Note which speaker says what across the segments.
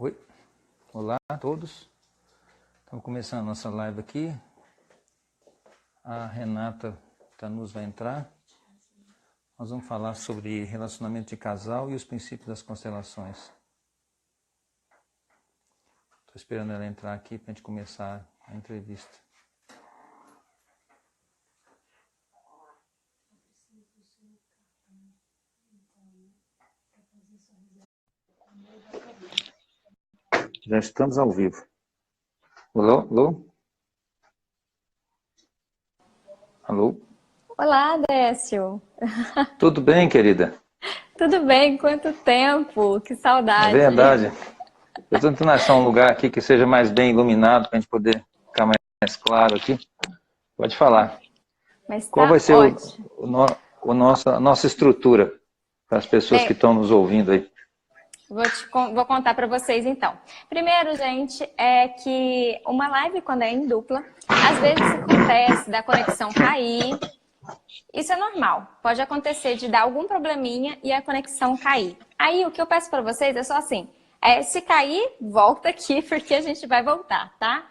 Speaker 1: Oi, olá a todos. Estamos começando a nossa live aqui. A Renata Tanus vai entrar. Nós vamos falar sobre relacionamento de casal e os princípios das constelações. Estou esperando ela entrar aqui para a gente começar a entrevista. Já estamos ao vivo. Alô? Alô? Alô?
Speaker 2: Olá, Décio.
Speaker 1: Tudo bem, querida?
Speaker 2: Tudo bem? Quanto tempo? Que
Speaker 1: É
Speaker 2: saudade.
Speaker 1: verdade. Eu estou tentando achar um lugar aqui que seja mais bem iluminado para a gente poder ficar mais claro aqui. Pode falar.
Speaker 2: Mas
Speaker 1: Qual vai
Speaker 2: tá
Speaker 1: ser
Speaker 2: ótimo.
Speaker 1: a nossa estrutura para as pessoas que
Speaker 2: Bem,
Speaker 1: estão nos ouvindo aí?
Speaker 2: vou contar para vocês então. Primeiro, gente, é que uma live, quando é em dupla, às vezes acontece da conexão cair. Isso é normal. Pode acontecer de dar algum probleminha e a conexão cair. Aí, o que eu peço para vocês é só assim, se cair, volta aqui, porque a gente vai voltar, tá?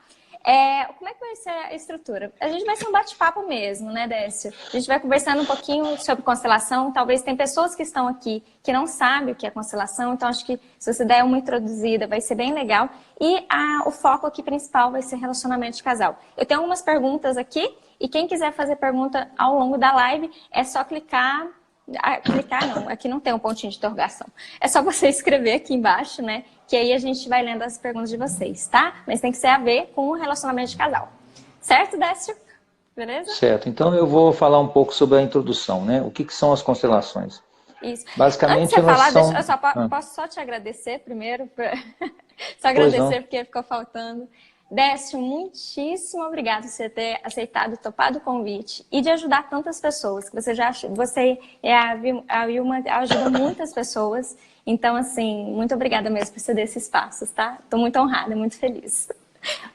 Speaker 2: Como é que vai ser a estrutura? A gente vai ser um bate-papo mesmo, né, Décio? A gente vai conversando um pouquinho sobre constelação. Talvez tem pessoas que estão aqui que não sabem o que é constelação, então acho que se você der uma introduzida vai ser bem legal. E o foco aqui principal vai ser relacionamento de casal. Eu tenho algumas perguntas aqui e quem quiser fazer pergunta ao longo da live é só clicar. Clicar não, aqui não tem um pontinho de interrogação. É só você escrever aqui embaixo, né? Que aí a gente vai lendo as perguntas de vocês, tá? Mas tem que ser a ver com o relacionamento de casal. Certo, Décio? Beleza?
Speaker 1: Certo. Então eu vou falar um pouco sobre a introdução, né? O que são as constelações?
Speaker 2: Isso. Antes de
Speaker 1: Basicamente
Speaker 2: você
Speaker 1: elas
Speaker 2: falar,
Speaker 1: são...
Speaker 2: posso só te agradecer primeiro? Só
Speaker 1: Pois
Speaker 2: agradecer
Speaker 1: não.
Speaker 2: porque ficou faltando. Décio, muitíssimo obrigado por você ter aceitado, topado o convite e de ajudar tantas pessoas. Que você a Vilma ajuda muitas pessoas. Então, assim, muito obrigada mesmo por você dar esses passos, tá? Estou muito honrada, muito feliz.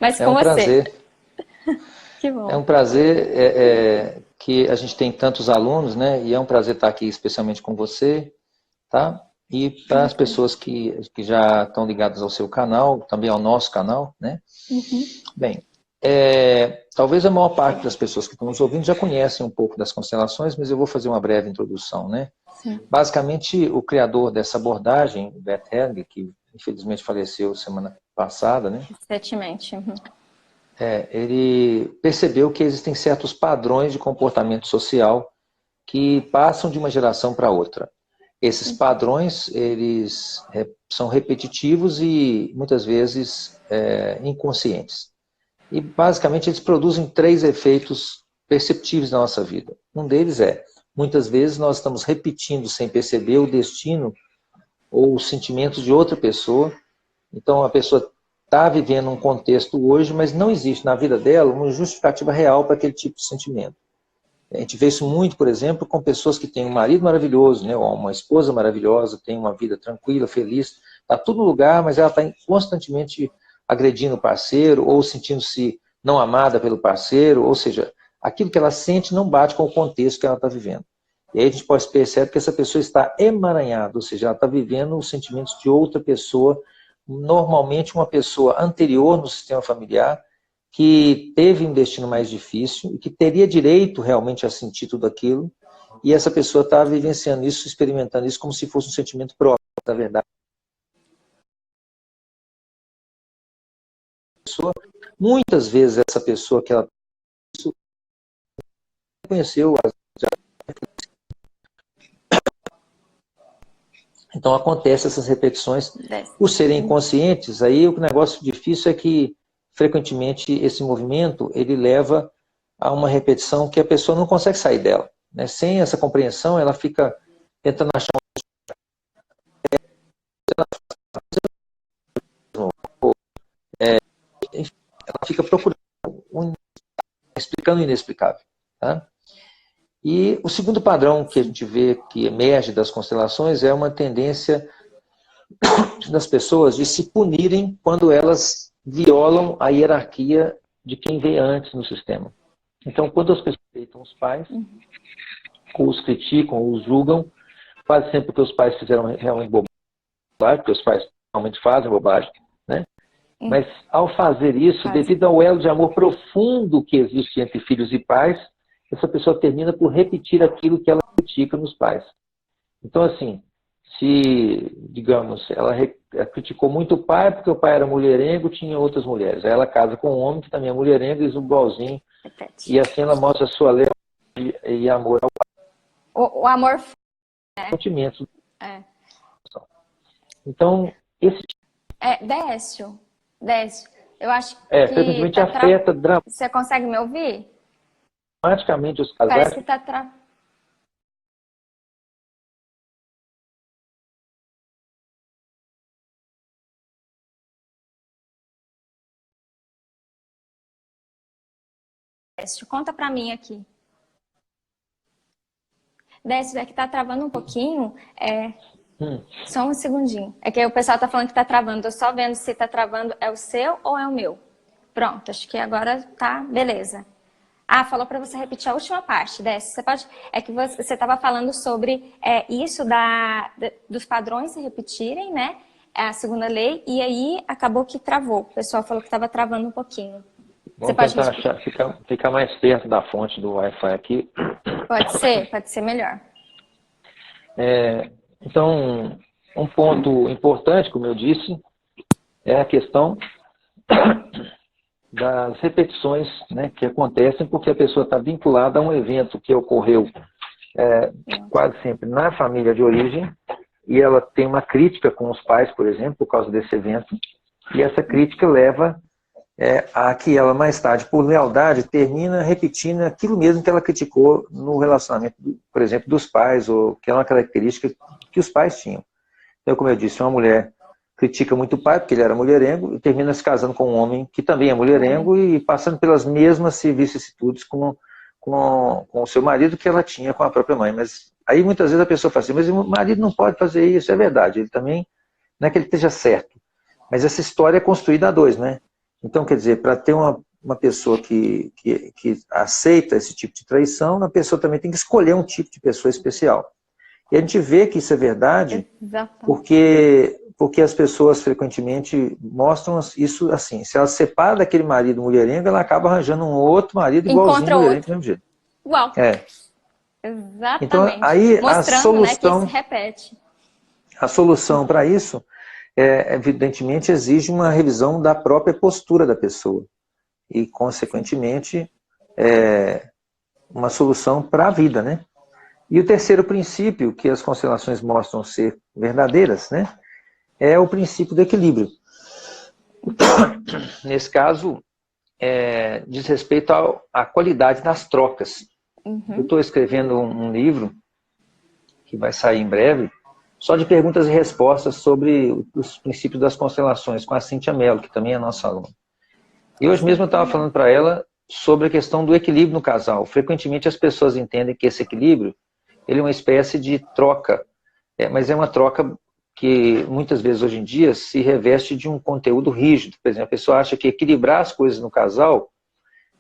Speaker 2: Mas
Speaker 1: É
Speaker 2: com
Speaker 1: um
Speaker 2: você.
Speaker 1: prazer.
Speaker 2: Que
Speaker 1: É
Speaker 2: bom.
Speaker 1: um prazer que a gente tem tantos alunos, né? E é um prazer estar aqui especialmente com você, tá? E para as pessoas que já estão ligadas ao seu canal, também ao nosso canal, né?
Speaker 2: Uhum.
Speaker 1: Bem, talvez a maior parte das pessoas que estão nos ouvindo já conhecem um pouco das constelações, mas eu vou fazer uma breve introdução, né?
Speaker 2: Sim.
Speaker 1: Basicamente, o criador dessa abordagem, Bert Hellinger, que infelizmente faleceu semana passada, né?
Speaker 2: Recentemente. Uhum.
Speaker 1: Ele percebeu que existem certos padrões de comportamento social que passam de uma geração para outra. Esses padrões, eles são repetitivos e muitas vezes inconscientes. E basicamente eles produzem três efeitos perceptíveis na nossa vida. Um deles muitas vezes nós estamos repetindo sem perceber o destino ou os sentimentos de outra pessoa. Então a pessoa está vivendo um contexto hoje, mas não existe na vida dela uma justificativa real para aquele tipo de sentimento. A gente vê isso muito, por exemplo, com pessoas que têm um marido maravilhoso, né, ou uma esposa maravilhosa, tem uma vida tranquila, feliz, está tudo no lugar, mas ela está constantemente agredindo o parceiro, ou sentindo-se não amada pelo parceiro, ou seja, aquilo que ela sente não bate com o contexto que ela está vivendo. E aí a gente pode perceber que essa pessoa está emaranhada, ou seja, ela está vivendo os sentimentos de outra pessoa, normalmente uma pessoa anterior no sistema familiar, que teve um destino mais difícil e que teria direito realmente a sentir tudo aquilo, e essa pessoa está vivenciando isso, experimentando isso como se fosse um sentimento próprio, da verdade. Muitas vezes essa pessoa que ela conheceu, então acontece essas repetições, por serem inconscientes, aí o negócio difícil é que frequentemente esse movimento ele leva a uma repetição que a pessoa não consegue sair dela, né? Sem essa compreensão, ela fica tentando achar ela fica procurando, explicando o inexplicável. Tá? E o segundo padrão que a gente vê que emerge das constelações é uma tendência das pessoas de se punirem quando elas violam a hierarquia de quem veio antes no sistema. Então, quando as pessoas respeitam os pais, os criticam, os julgam, quase sempre porque os pais fizeram realmente bobagem, porque os pais realmente fazem bobagem, Mas ao fazer isso, devido ao elo de amor profundo que existe entre filhos e pais, essa pessoa termina por repetir aquilo que ela critica nos pais. Então, assim, se, digamos, ela criticou muito o pai porque o pai era mulherengo, tinha outras mulheres. Aí ela casa com um homem que também é mulherengo, e igualzinho. E assim ela mostra a sua lealdade e amor ao pai.
Speaker 2: O amor...
Speaker 1: Sentimentos. Então, esse...
Speaker 2: Décio, eu acho que...
Speaker 1: frequentemente afeta
Speaker 2: Você consegue me ouvir?
Speaker 1: dramaticamente os casais.
Speaker 2: Parece que tá Décio, conta pra mim aqui. Décio, é que tá travando um pouquinho. Só um segundinho. É que o pessoal tá falando que tá travando. Tô só vendo se tá travando. É o seu ou é o meu? Pronto, acho que agora tá. Beleza. Falou para você repetir a última parte, Décio. Você pode... É que você estava falando sobre isso dos padrões se repetirem, né? É a segunda lei. E aí acabou que travou. O pessoal falou que estava travando um pouquinho.
Speaker 1: Vamos tentar ficar mais perto da fonte do Wi-Fi aqui.
Speaker 2: Pode ser melhor.
Speaker 1: Então, um ponto importante, como eu disse, é a questão das repetições, né, que acontecem porque a pessoa está vinculada a um evento que ocorreu quase sempre na família de origem, e ela tem uma crítica com os pais, por exemplo, por causa desse evento, e essa crítica leva a que ela mais tarde, por lealdade, termina repetindo aquilo mesmo que ela criticou no relacionamento, por exemplo, dos pais, ou que é uma característica que os pais tinham. Então, como eu disse, uma mulher critica muito o pai, porque ele era mulherengo, e termina se casando com um homem que também é mulherengo, e passando pelas mesmas vicissitudes com o seu marido que ela tinha com a própria mãe. Mas aí muitas vezes a pessoa fala assim, mas o marido não pode fazer isso, é verdade, ele também, não é que ele esteja certo, mas essa história é construída a dois, né? Então, quer dizer, para ter uma pessoa que aceita esse tipo de traição, a pessoa também tem que escolher um tipo de pessoa especial. E a gente vê que isso é verdade porque as pessoas frequentemente mostram isso assim. Se ela se separa daquele marido mulherengo, ela acaba arranjando um outro marido igualzinho mulherengo do mesmo jeito.
Speaker 2: Igual. Exatamente.
Speaker 1: Então, aí
Speaker 2: mostrando,
Speaker 1: a solução,
Speaker 2: né, que se repete.
Speaker 1: A solução para isso evidentemente, exige uma revisão da própria postura da pessoa e, consequentemente, uma solução para a vida, né? E o terceiro princípio, que as constelações mostram ser verdadeiras, né, é o princípio do equilíbrio. Nesse caso, diz respeito à qualidade das trocas. Eu estou escrevendo um livro, que vai sair em breve, só de perguntas e respostas sobre os princípios das constelações, com a Cíntia Mello, que também é nossa aluna. E hoje mesmo eu estava falando para ela sobre a questão do equilíbrio no casal. Frequentemente as pessoas entendem que esse equilíbrio ele é uma espécie de troca, mas é uma troca que muitas vezes hoje em dia se reveste de um conteúdo rígido. Por exemplo, a pessoa acha que equilibrar as coisas no casal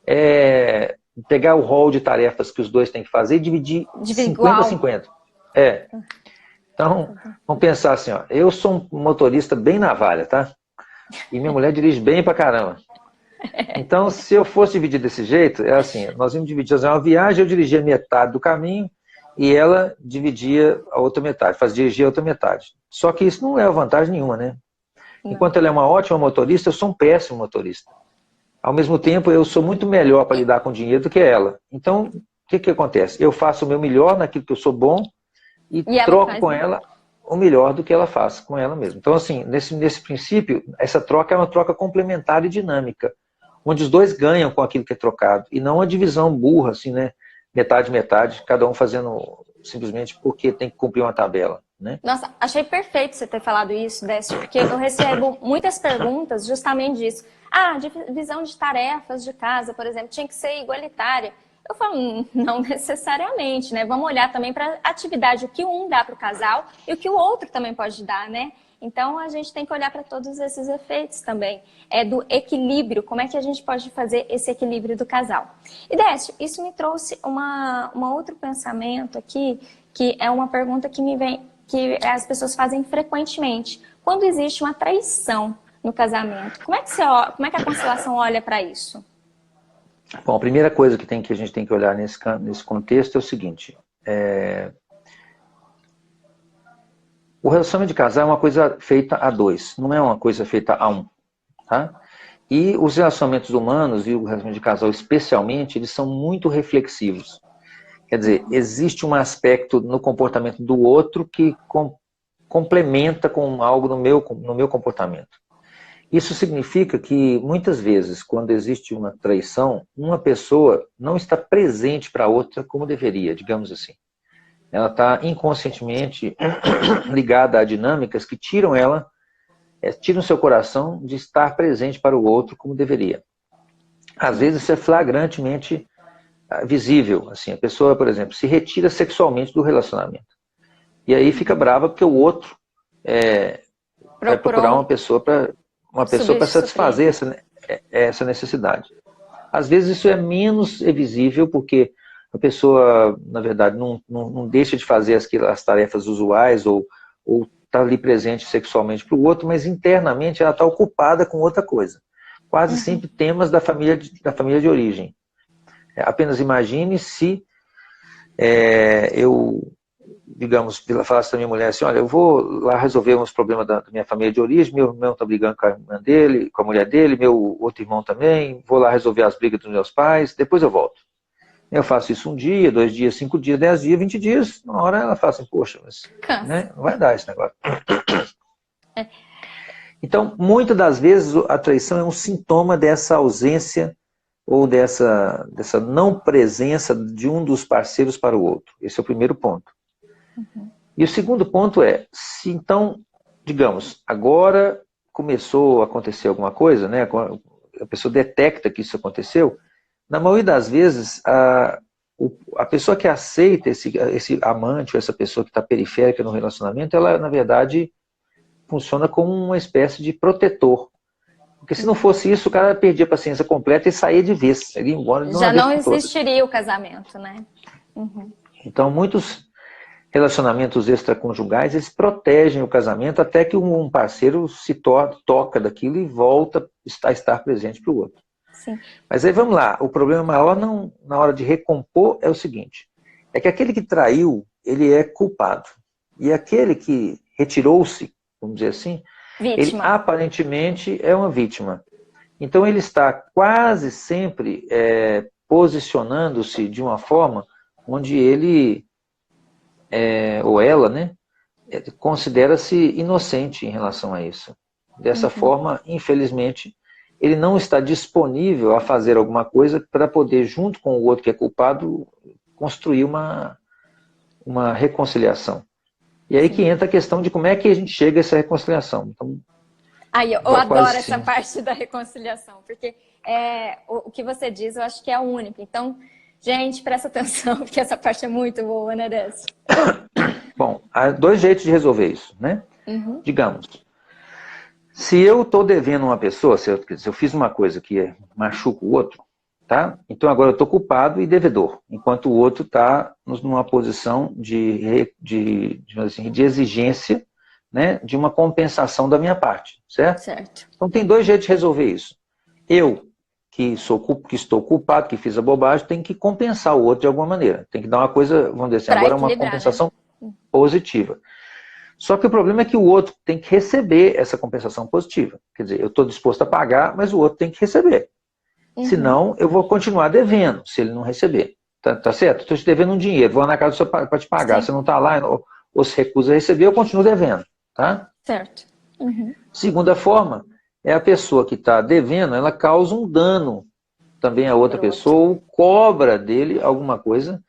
Speaker 1: é pegar o rol de tarefas que os dois têm que fazer e dividir 50-50. Então, vamos pensar assim, ó, eu sou um motorista bem navalha, tá? E minha mulher dirige bem pra caramba. Então, se eu fosse dividir desse jeito, é assim, nós íamos dividir uma viagem, eu dirigia metade do caminho e ela dividia a outra metade, dirigia a outra metade. Só que isso não leva vantagem nenhuma, né? Enquanto ela é uma ótima motorista, eu sou um péssimo motorista. Ao mesmo tempo, eu sou muito melhor para lidar com dinheiro do que ela. Então, o que acontece? Eu faço o meu melhor naquilo que eu sou bom, e troco com ela o melhor do que ela faz com ela mesma. Então, assim, nesse princípio, essa troca é uma troca complementar e dinâmica, onde os dois ganham com aquilo que é trocado, e não uma divisão burra, assim, né? Metade, cada um fazendo simplesmente porque tem que cumprir uma tabela, né?
Speaker 2: Nossa, achei perfeito você ter falado isso, Décio, porque eu recebo muitas perguntas justamente disso. Divisão de tarefas de casa, por exemplo, tinha que ser igualitária. Eu falo, não necessariamente, né? Vamos olhar também para a atividade, o que um dá para o casal e o que o outro também pode dar, né? Então, a gente tem que olhar para todos esses efeitos também. Do equilíbrio, como é que a gente pode fazer esse equilíbrio do casal. E, Décio, isso me trouxe um outro pensamento aqui, que é uma pergunta que me vem, que as pessoas fazem frequentemente. Quando existe uma traição, no casamento. Como é que a constelação olha para isso?
Speaker 1: Bom, a primeira coisa que a gente tem que olhar nesse contexto é o seguinte. O relacionamento de casal é uma coisa feita a dois, não é uma coisa feita a um. Tá? E os relacionamentos humanos, e o relacionamento de casal especialmente, eles são muito reflexivos. Quer dizer, existe um aspecto no comportamento do outro que complementa com algo no meu comportamento. Isso significa que, muitas vezes, quando existe uma traição, uma pessoa não está presente para a outra como deveria, digamos assim. Ela está inconscientemente ligada a dinâmicas que tiram seu coração de estar presente para o outro como deveria. Às vezes isso é flagrantemente visível. Assim, a pessoa, por exemplo, se retira sexualmente do relacionamento. E aí fica brava porque o outro vai procurar uma pessoa para satisfazer essa necessidade. Às vezes isso é menos visível porque a pessoa, na verdade, não deixa de fazer as tarefas usuais ou está ali presente sexualmente para o outro, mas internamente ela está ocupada com outra coisa. Quase sempre temas da família de origem. Apenas imagine se eu, digamos, falasse para minha mulher assim, olha, eu vou lá resolver uns problemas da minha família de origem, meu irmão está brigando com a irmã dele, com a mulher dele, meu outro irmão também, vou lá resolver as brigas dos meus pais, depois eu volto. Eu faço isso 1 dia, 2 dias, 5 dias, 10 dias, 20 dias, uma hora ela fala assim, poxa, mas né, não vai dar esse negócio. Então, muitas das vezes a traição é um sintoma dessa ausência ou dessa não presença de um dos parceiros para o outro. Esse é o primeiro ponto. E o segundo ponto é, se então, digamos, agora começou a acontecer alguma coisa, né, a pessoa detecta que isso aconteceu, na maioria das vezes, a pessoa que aceita esse amante ou essa pessoa que está periférica no relacionamento, ela, na verdade, funciona como uma espécie de protetor. Porque se não fosse isso, o cara perdia a paciência completa e saía de vez. Ele ia embora
Speaker 2: Já não existiria o casamento, né?
Speaker 1: Então, muitos relacionamentos extraconjugais, eles protegem o casamento até que um parceiro se toca daquilo e volta a estar presente para o outro.
Speaker 2: Sim.
Speaker 1: Mas aí vamos lá, o problema maior na hora de recompor é o seguinte, é que aquele que traiu, ele é culpado. E aquele que retirou-se, vamos dizer assim, ele aparentemente é uma vítima. Então ele está quase sempre posicionando-se de uma forma onde ele, ou ela, né, considera-se inocente em relação a isso. Dessa forma, infelizmente, ele não está disponível a fazer alguma coisa para poder, junto com o outro que é culpado, construir uma reconciliação. E aí que entra a questão de como é que a gente chega a essa reconciliação. Então,
Speaker 2: eu adoro essa parte da reconciliação, porque o que você diz eu acho que é o único. Então, gente, presta atenção, porque essa parte é muito boa, né, Décio?
Speaker 1: Bom, há 2 jeitos de resolver isso, né? Digamos, se eu estou devendo uma pessoa, se eu fiz uma coisa que machuca o outro, tá? Então agora eu estou culpado e devedor, enquanto o outro está numa posição de exigência, né, de uma compensação da minha parte, certo? Então tem 2 jeitos de resolver isso. Eu, que estou culpado, que fiz a bobagem, tenho que compensar o outro de alguma maneira. Tem que dar uma coisa, vamos dizer assim, agora uma compensação positiva. Só que o problema é que o outro tem que receber essa compensação positiva. Quer dizer, eu estou disposto a pagar, mas o outro tem que receber. Senão, eu vou continuar devendo, se ele não receber. Tá certo? Estou te devendo um dinheiro, vou na casa do seu pai para te pagar. Você não está lá ou se recusa a receber, eu continuo devendo. Tá?
Speaker 2: Certo.
Speaker 1: Segunda forma, é a pessoa que está devendo, ela causa um dano também a outra pessoa, ou cobra dele alguma coisa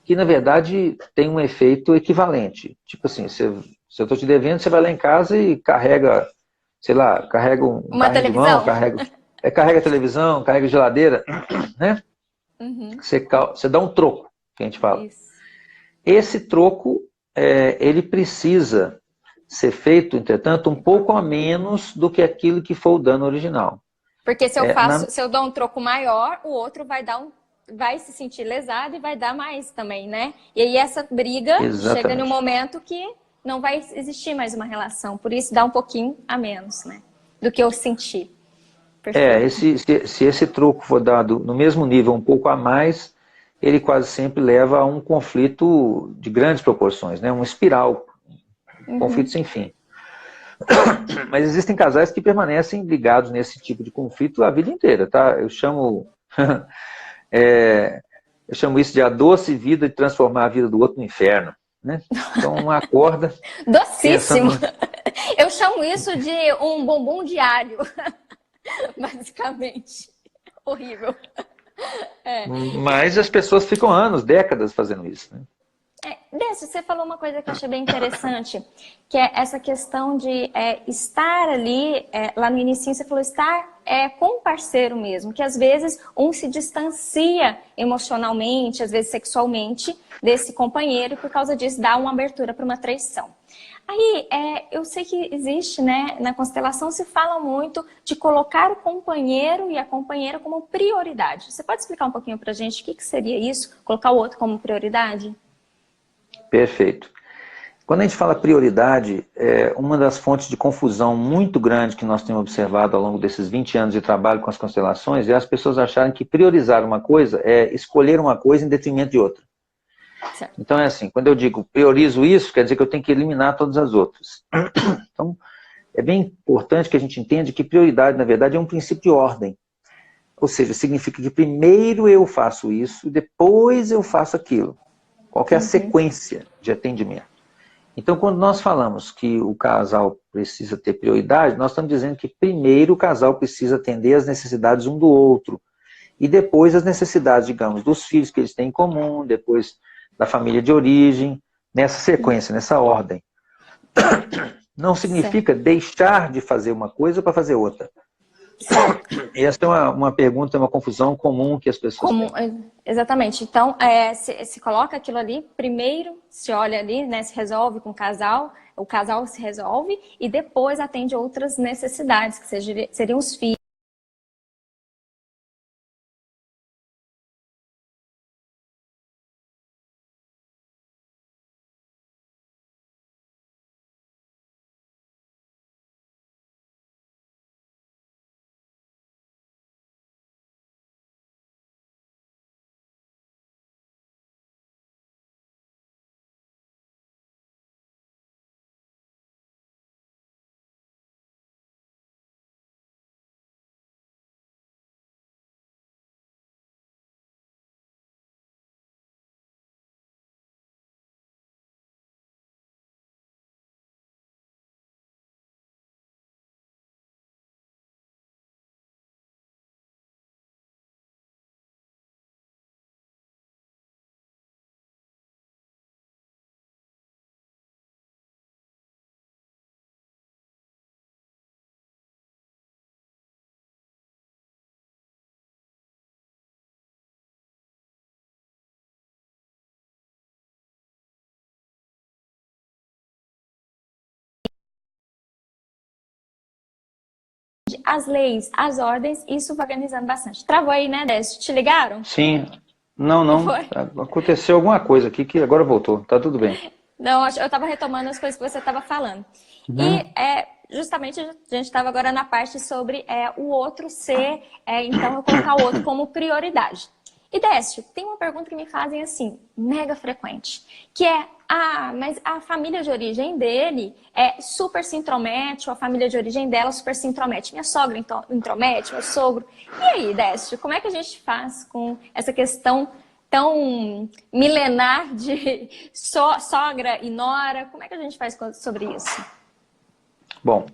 Speaker 1: que, na verdade, tem um efeito equivalente. Tipo assim, se eu estou te devendo, você vai lá em casa e carrega, sei lá, carrega
Speaker 2: uma televisão,
Speaker 1: carrega a televisão, carrega a geladeira, né? Você dá um troco, que a gente fala. Esse troco, ele precisa ser feito, entretanto, um pouco a menos do que aquilo que foi o dano original.
Speaker 2: Porque se eu dou um troco maior, o outro vai se sentir lesado e vai dar mais também, né? E aí essa briga chega no momento que não vai existir mais uma relação. Por isso dá um pouquinho a menos, né? do que eu senti. Perfeito.
Speaker 1: Se esse troco for dado no mesmo nível, um pouco a mais, ele quase sempre leva a um conflito de grandes proporções, né? Uma espiral, um conflito sem fim. Mas existem casais que permanecem ligados nesse tipo de conflito a vida inteira, tá? Eu chamo isso de a doce vida de transformar a vida do outro no inferno, né? Então, uma acorda...
Speaker 2: Docíssimo! Eu chamo isso de um bombom diário, basicamente. Horrível.
Speaker 1: Mas as pessoas ficam anos, décadas fazendo isso, né?
Speaker 2: Décio, você falou uma coisa que eu achei bem interessante, que é essa questão de estar ali, lá no início você falou estar com o parceiro mesmo, que às vezes um se distancia emocionalmente, às vezes sexualmente, desse companheiro, e por causa disso dá uma abertura para uma traição. Aí, eu sei que existe, né, na constelação se fala muito de colocar o companheiro e a companheira como prioridade. Você pode explicar um pouquinho pra gente o que seria isso, colocar o outro como prioridade?
Speaker 1: Perfeito. Quando a gente fala prioridade, uma das fontes de confusão muito grande que nós temos observado ao longo desses 20 anos de trabalho com as constelações é as pessoas acharem que priorizar uma coisa é escolher uma coisa em detrimento de outra.
Speaker 2: Certo.
Speaker 1: Então é assim, quando eu digo priorizo isso, quer dizer que eu tenho que eliminar todas as outras. Então, é bem importante que a gente entenda que prioridade, na verdade, é um princípio de ordem. Ou seja, significa que primeiro eu faço isso e depois eu faço aquilo. Qual que é a sequência de atendimento? Então, quando nós falamos que o casal precisa ter prioridade, nós estamos dizendo que primeiro o casal precisa atender as necessidades um do outro. E depois as necessidades, digamos, dos filhos que eles têm em comum, depois da família de origem, nessa sequência, nessa ordem. Não significa deixar de fazer uma coisa para fazer outra. Essa é uma pergunta, uma confusão comum que as pessoas têm.
Speaker 2: Exatamente. Então, se coloca aquilo ali, primeiro se olha ali, né, se resolve com o casal se resolve, e depois atende outras necessidades, que seriam os filhos. As leis, as ordens, isso vai organizando bastante. Travou aí, né, Décio? Te ligaram?
Speaker 1: Sim. Não. Aconteceu alguma coisa aqui que agora voltou. Tá tudo bem.
Speaker 2: Não, eu estava retomando as coisas que você estava falando. E justamente a gente estava agora na parte sobre o outro ser, então eu colocar o outro como prioridade. E Décio, tem uma pergunta que me fazem assim, mega frequente, que é, mas a família de origem dele super se intromete, ou a família de origem dela super se intromete. Minha sogra intromete, meu sogro. E aí, Décio, como é que a gente faz com essa questão tão milenar de sogra e nora? Como é que a gente faz sobre isso?
Speaker 1: Bom,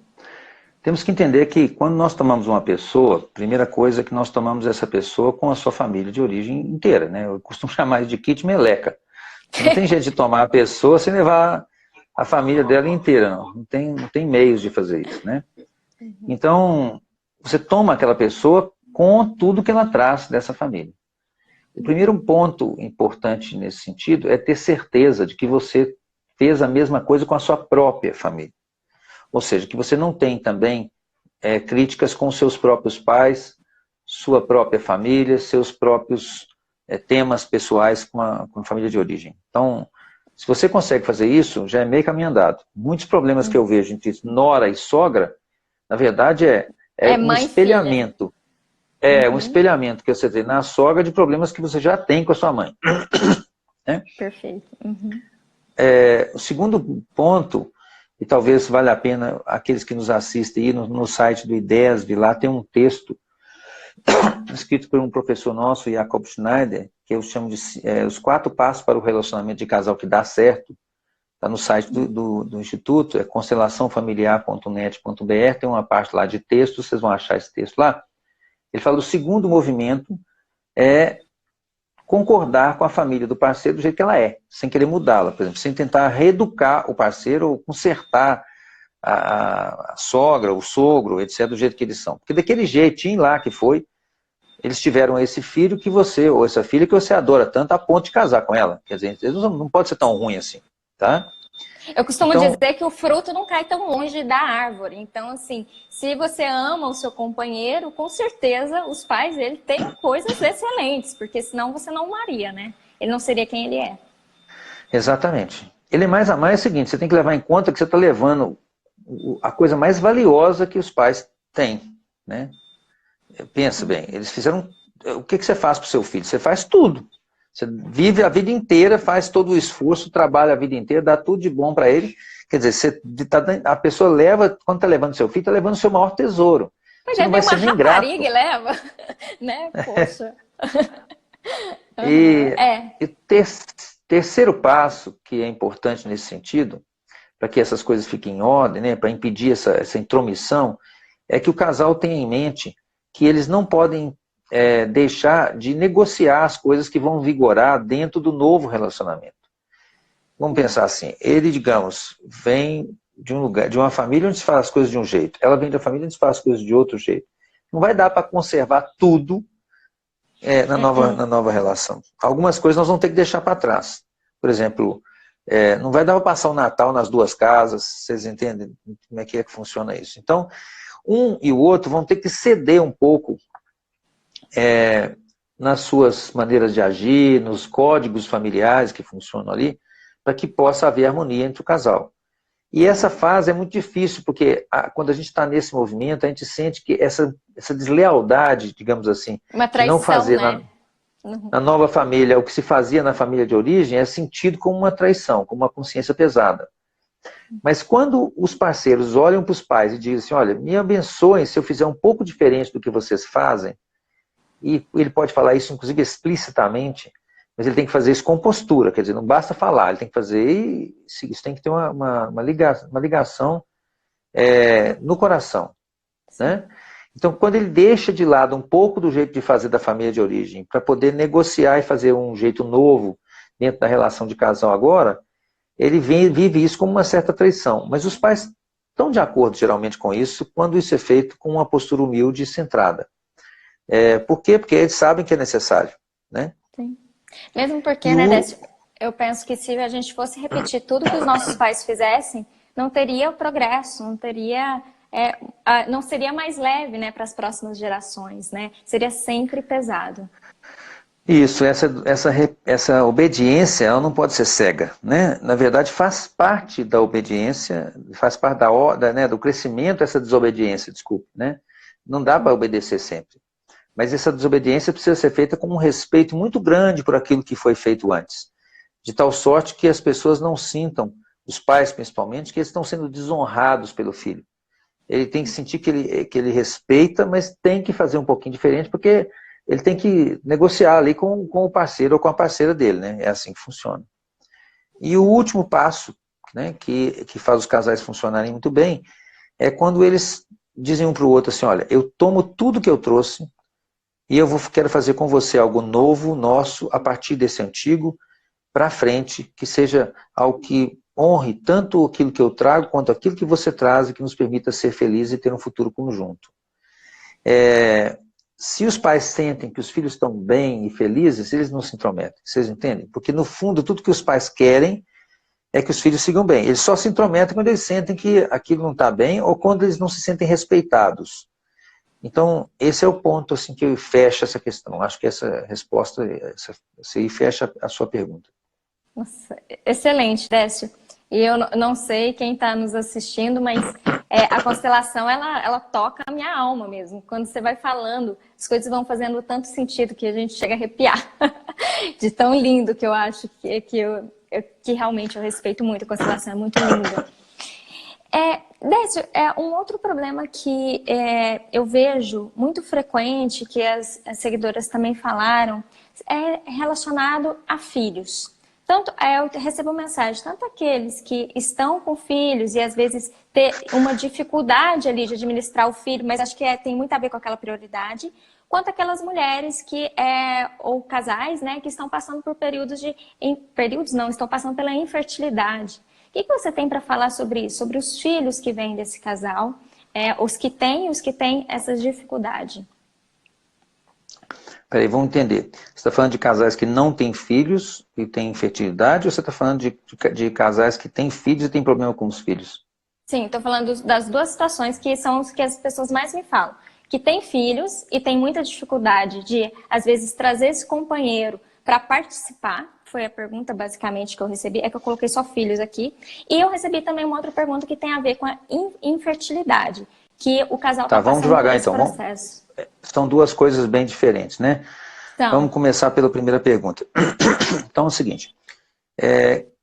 Speaker 1: temos que entender que quando nós tomamos uma pessoa, a primeira coisa é que nós tomamos essa pessoa com a sua família de origem inteira, né? Eu costumo chamar isso de kit meleca. Não tem jeito de tomar a pessoa sem levar a família dela inteira, não tem meios de fazer isso, né? Então, você toma aquela pessoa com tudo que ela traz dessa família. O primeiro ponto importante nesse sentido é ter certeza de que você fez a mesma coisa com a sua própria família. Ou seja, que você não tem também críticas com seus próprios pais, sua própria família, seus próprios temas pessoais com a família de origem. Então, se você consegue fazer isso, já é meio caminho andado. Muitos problemas que eu vejo entre nora e sogra Na verdade,
Speaker 2: É
Speaker 1: um
Speaker 2: mãe e filha.
Speaker 1: espelhamento. Um espelhamento que você tem na sogra de problemas que você já tem com a sua mãe. Né?
Speaker 2: Perfeito.
Speaker 1: O segundo ponto, e talvez valha a pena aqueles que nos assistem ir no site do IDESB, lá tem um texto escrito por um professor nosso, Jacob Schneider, que eu chamo de os 4 passos para o relacionamento de casal que dá certo. Está no site do Instituto, é constelaçãofamiliar.net.br, tem uma parte lá de texto, vocês vão achar esse texto lá. Ele fala: o segundo movimento é concordar com a família do parceiro do jeito que ela é, sem querer mudá-la, por exemplo, sem tentar reeducar o parceiro ou consertar a sogra, o sogro, etc., do jeito que eles são. Porque daquele jeitinho lá que foi, eles tiveram esse filho que você, ou essa filha que você adora tanto, a ponto de casar com ela. Quer dizer, não pode ser tão ruim assim, tá?
Speaker 2: Eu costumo dizer que o fruto não cai tão longe da árvore. Então, assim, se você ama o seu companheiro, com certeza os pais dele têm coisas excelentes, porque senão você não amaria, né? Ele não seria quem ele é.
Speaker 1: Exatamente. Ele é mais a mais é o seguinte, você tem que levar em conta que você está levando a coisa mais valiosa que os pais têm, né? Pensa bem, eles fizeram... O que você faz para o seu filho? Você faz tudo. Você vive a vida inteira, faz todo o esforço, trabalha a vida inteira, dá tudo de bom para ele. Quer dizer, a pessoa leva, quando está levando seu filho, está levando o seu maior tesouro.
Speaker 2: Mas
Speaker 1: você não vai ser nem grato.
Speaker 2: Rapariga leva, né? Poxa.
Speaker 1: E terceiro passo, que é importante nesse sentido, para que essas coisas fiquem em ordem, né, para impedir essa intromissão, é que o casal tenha em mente que eles não podem deixar de negociar as coisas que vão vigorar dentro do novo relacionamento. Vamos pensar assim, ele, digamos, vem de um lugar, de uma família onde se faz as coisas de um jeito, ela vem de uma família onde se faz as coisas de outro jeito. Não vai dar para conservar tudo na nova relação. Algumas coisas nós vamos ter que deixar para trás. Por exemplo, não vai dar para passar o Natal nas duas casas, vocês entendem como é que funciona isso. Então, um e o outro vão ter que ceder um pouco nas suas maneiras de agir, nos códigos familiares que funcionam ali, para que possa haver harmonia entre o casal. E essa fase é muito difícil, porque quando a gente está nesse movimento, a gente sente que essa deslealdade, digamos assim,
Speaker 2: uma traição,
Speaker 1: de não fazer
Speaker 2: né?
Speaker 1: na nova família o que se fazia na família de origem, é sentido como uma traição, como uma consciência pesada. Mas quando os parceiros olham para os pais e dizem assim, olha, me abençoem se eu fizer um pouco diferente do que vocês fazem, e ele pode falar isso, inclusive, explicitamente, mas ele tem que fazer isso com postura, quer dizer, não basta falar, ele tem que fazer, isso tem que ter uma ligação no coração, né? Então, quando ele deixa de lado um pouco do jeito de fazer da família de origem, para poder negociar e fazer um jeito novo dentro da relação de casal agora, ele vive isso como uma certa traição. Mas os pais estão de acordo, geralmente, com isso, quando isso é feito com uma postura humilde e centrada. Por quê? Porque eles sabem que é necessário, né?
Speaker 2: Sim. Mesmo porque, né, Décio, eu penso que se a gente fosse repetir tudo que os nossos pais fizessem, não teria o progresso, não seria mais leve, né, para as próximas gerações, né? Seria sempre pesado.
Speaker 1: Isso, essa obediência, ela não pode ser cega, né? Na verdade, faz parte da obediência, faz parte do crescimento, essa desobediência, desculpe, né? Não dá para obedecer sempre. Mas essa desobediência precisa ser feita com um respeito muito grande por aquilo que foi feito antes. De tal sorte que as pessoas não sintam, os pais principalmente, que eles estão sendo desonrados pelo filho. Ele tem que sentir que ele respeita, mas tem que fazer um pouquinho diferente, porque ele tem que negociar ali com o parceiro ou com a parceira dele, né? É assim que funciona. E o último passo, né, que faz os casais funcionarem muito bem, é quando eles dizem um para o outro assim, olha, eu tomo tudo que eu trouxe, e eu quero fazer com você algo novo, nosso, a partir desse antigo, para frente, que seja algo que honre tanto aquilo que eu trago, quanto aquilo que você traz, e que nos permita ser felizes e ter um futuro conjunto. Se os pais sentem que os filhos estão bem e felizes, eles não se intrometem, vocês entendem? Porque no fundo, tudo que os pais querem é que os filhos sigam bem. Eles só se intrometem quando eles sentem que aquilo não está bem, ou quando eles não se sentem respeitados. Então, esse é o ponto assim, que fecha essa questão. Acho que essa resposta, essa aí fecha a sua pergunta.
Speaker 2: Nossa, excelente, Décio. E eu não sei quem está nos assistindo, mas a constelação, ela toca a minha alma mesmo. Quando você vai falando, as coisas vão fazendo tanto sentido que a gente chega a arrepiar. De tão lindo que eu acho que realmente eu respeito muito. A constelação é muito linda. Décio, um outro problema que eu vejo muito frequente, que as seguidoras também falaram, é relacionado a filhos. Tanto, eu recebo mensagem, tanto aqueles que estão com filhos e às vezes ter uma dificuldade ali de administrar o filho, mas acho que tem muito a ver com aquela prioridade, quanto aquelas mulheres ou casais, né, que estão passando por estão passando pela infertilidade. O que você tem para falar sobre isso? Sobre os filhos que vêm desse casal, os que têm essas dificuldades?
Speaker 1: Peraí, vamos entender. Você está falando de casais que não têm filhos e têm infertilidade, ou você está falando de casais que têm filhos e têm problema com os filhos?
Speaker 2: Sim, estou falando das duas situações que são as que as pessoas mais me falam. Que têm filhos e têm muita dificuldade de, às vezes, trazer esse companheiro para participar. Foi a pergunta, basicamente, que eu recebi. É que eu coloquei só filhos aqui. E eu recebi também uma outra pergunta que tem a ver com a infertilidade. Que o casal está passando por esse processo.
Speaker 1: São duas coisas bem diferentes, né?
Speaker 2: Então,
Speaker 1: vamos começar pela primeira pergunta. Então é o seguinte.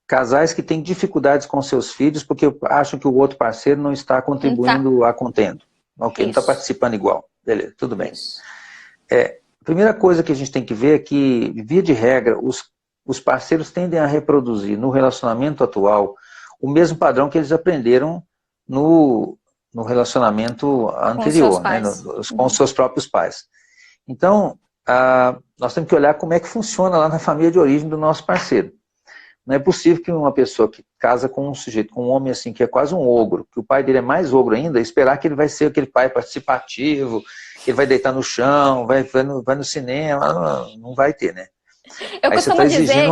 Speaker 1: Casais que têm dificuldades com seus filhos porque acham que o outro parceiro não está contribuindo a contento. Ok, não está participando igual. Beleza, tudo bem. A primeira coisa que a gente tem que ver é que, via de regra, os parceiros tendem a reproduzir no relacionamento atual o mesmo padrão que eles aprenderam no relacionamento anterior, com os seus próprios pais. Então, nós temos que olhar como é que funciona lá na família de origem do nosso parceiro. Não é possível que uma pessoa que casa com um sujeito, com um homem assim, que é quase um ogro, que o pai dele é mais ogro ainda, esperar que ele vai ser aquele pai participativo, que ele vai deitar no chão, vai no cinema, não vai ter, né?
Speaker 2: Eu costumo dizer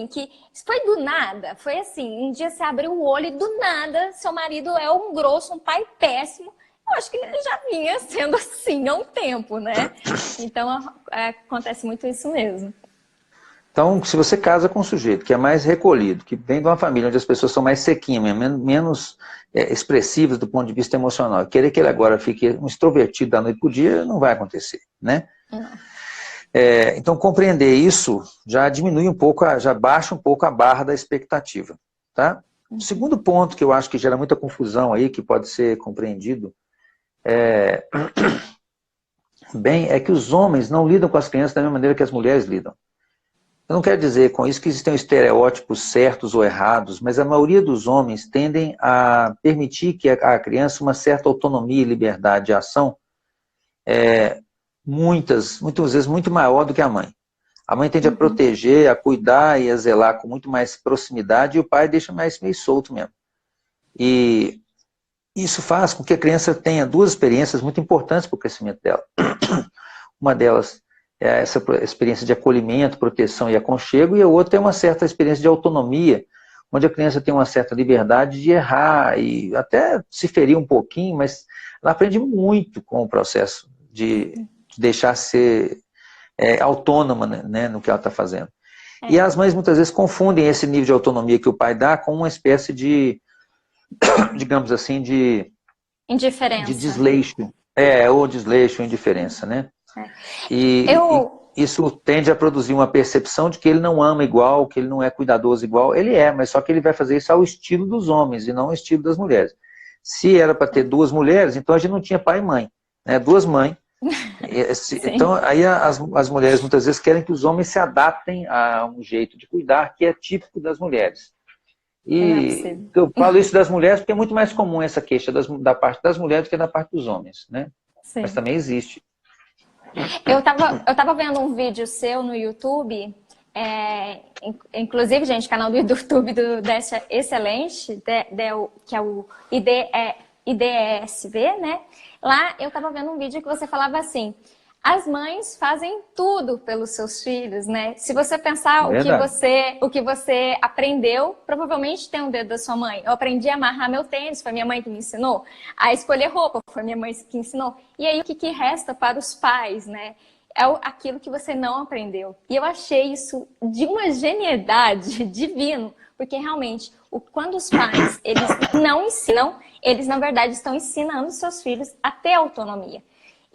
Speaker 2: que foi do nada, foi assim, um dia você abriu o olho e do nada seu marido é um grosso, um pai péssimo. Eu acho que ele já vinha sendo assim há um tempo, né? Então acontece muito isso mesmo.
Speaker 1: Então, se você casa com um sujeito que é mais recolhido, que vem de uma família onde as pessoas são mais sequinhas, menos expressivas do ponto de vista emocional, querer que ele agora fique um extrovertido da noite para o dia, não vai acontecer, né? Então, compreender isso já diminui um pouco, já baixa um pouco a barra da expectativa, tá? O segundo ponto que eu acho que gera muita confusão aí, que pode ser compreendido, é que os homens não lidam com as crianças da mesma maneira que as mulheres lidam. Eu não quero dizer com isso que existem estereótipos certos ou errados, mas a maioria dos homens tendem a permitir que a criança uma certa autonomia e liberdade de ação, muitas vezes muito maior do que a mãe. A mãe tende a proteger, a cuidar e a zelar com muito mais proximidade, e o pai deixa meio solto mesmo. E isso faz com que a criança tenha duas experiências muito importantes para o crescimento dela. Uma delas é essa experiência de acolhimento, proteção e aconchego, e a outra é uma certa experiência de autonomia, onde a criança tem uma certa liberdade de errar e até se ferir um pouquinho, mas ela aprende muito com o processo de deixar ser autônoma, né, no que ela está fazendo. E as mães muitas vezes confundem esse nível de autonomia que o pai dá com uma espécie de, digamos assim, de
Speaker 2: indiferença.
Speaker 1: De desleixo. Ou desleixo, indiferença, né? E isso tende a produzir uma percepção de que ele não ama igual, que ele não é cuidadoso igual. Ele mas só que ele vai fazer isso ao estilo dos homens e não ao estilo das mulheres. Se era para ter duas mulheres, então a gente não tinha pai e mãe, né? Duas mães. Então aí as mulheres muitas vezes querem que os homens se adaptem a um jeito de cuidar que é típico das mulheres. E eu falo isso das mulheres porque é muito mais comum essa queixa da parte das mulheres do que da parte dos homens, né? Sim. Mas também existe.
Speaker 2: Eu tava vendo um vídeo seu no YouTube, inclusive, gente, canal do YouTube do Décio Excelente, que é o IDESV, né? Lá eu tava vendo um vídeo que você falava assim: as mães fazem tudo pelos seus filhos, né? Se você pensar o que você aprendeu, provavelmente tem um dedo da sua mãe. Eu aprendi a amarrar meu tênis, foi minha mãe que me ensinou. A escolher roupa, foi minha mãe que ensinou. E aí o que resta para os pais, né? É aquilo que você não aprendeu. E eu achei isso de uma genialidade divino, porque realmente, quando os pais eles não ensinam, eles, na verdade, estão ensinando seus filhos a ter autonomia.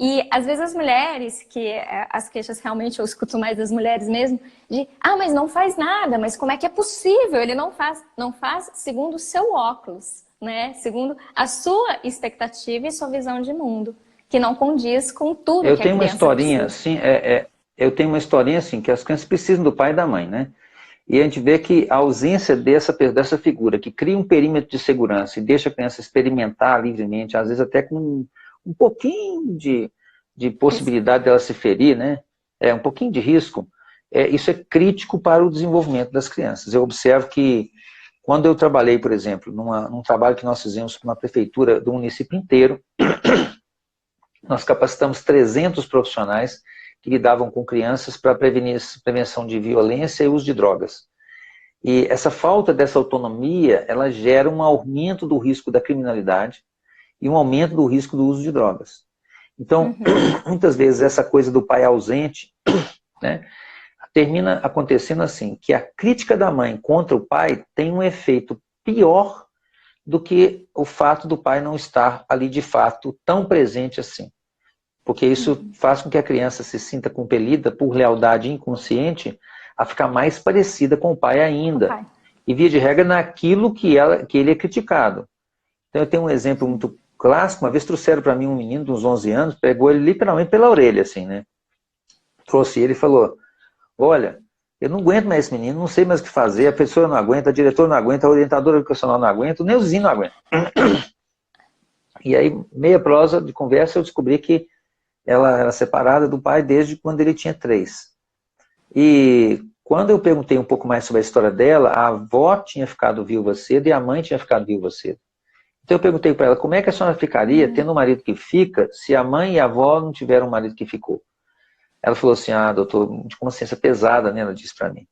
Speaker 2: E, às vezes, as mulheres, que as queixas realmente eu escuto mais das mulheres mesmo, de, mas não faz nada, mas como é que é possível? Ele não faz segundo o seu óculos, né? Segundo a sua expectativa e sua visão de mundo, que não condiz com tudo
Speaker 1: Eu
Speaker 2: que a
Speaker 1: tenho uma
Speaker 2: criança
Speaker 1: historinha,
Speaker 2: precisa.
Speaker 1: assim, eu tenho uma historinha assim, que as crianças precisam do pai e da mãe, né? E a gente vê que a ausência dessa figura, que cria um perímetro de segurança e deixa a criança experimentar livremente, às vezes até com um pouquinho de possibilidade dela se ferir, né? Um pouquinho de risco, isso é crítico para o desenvolvimento das crianças. Eu observo que quando eu trabalhei, por exemplo, num trabalho que nós fizemos com uma prefeitura do município inteiro, nós capacitamos 300 profissionais que lidavam com crianças para prevenção de violência e uso de drogas. E essa falta dessa autonomia, ela gera um aumento do risco da criminalidade e um aumento do risco do uso de drogas. Então, muitas vezes essa coisa do pai ausente, né, termina acontecendo assim, que a crítica da mãe contra o pai tem um efeito pior do que o fato do pai não estar ali de fato tão presente assim. Porque isso faz com que a criança se sinta compelida por lealdade inconsciente a ficar mais parecida com o pai ainda. E via de regra naquilo que ele é criticado. Então eu tenho um exemplo muito clássico. Uma vez trouxeram para mim um menino de uns 11 anos, pegou ele literalmente pela orelha, assim, né? Trouxe ele e falou, olha, eu não aguento mais esse menino, não sei mais o que fazer, a professora não aguenta, a diretora não aguenta, a orientadora educacional não aguenta, nem o vizinho não aguenta. E aí, meia prosa de conversa, eu descobri que ela era separada do pai desde quando ele tinha 3. E quando eu perguntei um pouco mais sobre a história dela, a avó tinha ficado viúva cedo e a mãe tinha ficado viúva cedo. Então eu perguntei para ela, como é que a senhora ficaria tendo um marido que fica, se a mãe e a avó não tiveram um marido que ficou? Ela falou assim, doutor, de consciência pesada, né, ela disse para mim.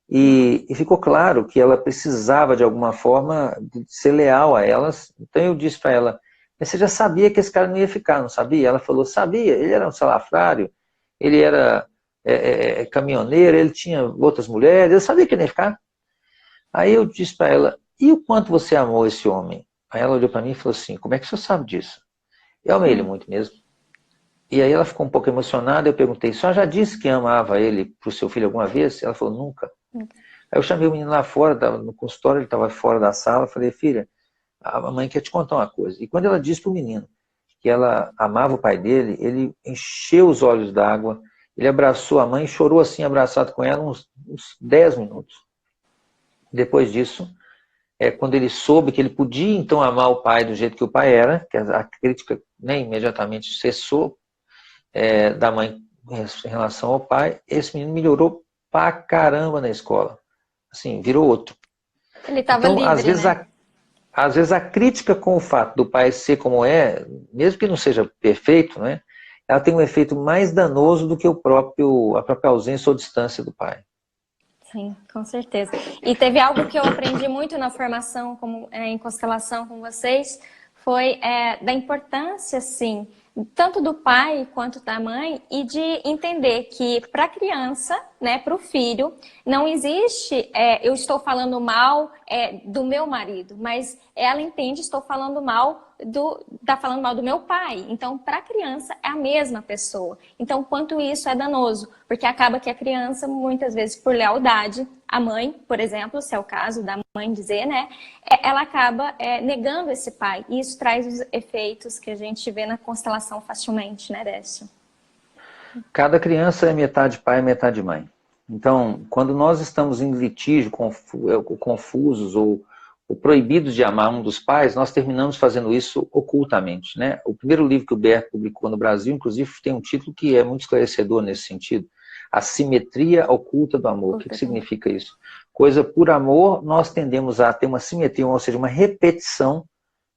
Speaker 1: E ficou claro que ela precisava, de alguma forma, de ser leal a elas. Então eu disse para ela, mas você já sabia que esse cara não ia ficar, não sabia? Ela falou, sabia, ele era um salafrário, ele era caminhoneiro, ele tinha outras mulheres, eu sabia que ele ia ficar. Aí eu disse para ela, e o quanto você amou esse homem? Aí ela olhou para mim e falou assim, como é que você sabe disso? Eu amei ele muito mesmo. E aí ela ficou um pouco emocionada, eu perguntei, a senhora já disse que amava ele para o seu filho alguma vez? Ela falou, nunca. Aí eu chamei o menino lá fora, no consultório, ele estava fora da sala, falei, filha, a mãe quer te contar uma coisa. E quando ela disse para o menino que ela amava o pai dele, ele encheu os olhos d'água, ele abraçou a mãe, chorou assim, abraçado com ela, uns 10 minutos. Depois disso, quando ele soube que ele podia então amar o pai do jeito que o pai era, que a crítica, né, imediatamente cessou da mãe em relação ao pai, esse menino melhorou pra caramba na escola. Assim, virou outro.
Speaker 2: Ele estava
Speaker 1: então,
Speaker 2: livre,
Speaker 1: às vezes a crítica com o fato do pai ser como é, mesmo que não seja perfeito, né, ela tem um efeito mais danoso do que a própria ausência ou distância do pai.
Speaker 2: Sim, com certeza. E teve algo que eu aprendi muito na formação em constelação com vocês, foi da importância, sim, tanto do pai quanto da mãe, e de entender que para a criança, né, para o filho, não existe eu estou falando mal do meu marido, mas ela entende, estou falando mal tá falando mal do meu pai. Então, para a criança, é a mesma pessoa. Então, quanto isso é danoso? Porque acaba que a criança, muitas vezes, por lealdade, a mãe, por exemplo, se é o caso da mãe dizer, né, ela acaba negando esse pai. E isso traz os efeitos que a gente vê na constelação facilmente, né, Décio?
Speaker 1: Cada criança é metade pai e metade mãe. Então, quando nós estamos em litígio, confusos ou proibidos de amar um dos pais, nós terminamos fazendo isso ocultamente, né? O primeiro livro que o Berto publicou no Brasil, inclusive, tem um título que é muito esclarecedor nesse sentido. A simetria oculta do amor. O que significa isso? Coisa por amor, nós tendemos a ter uma simetria, ou seja, uma repetição,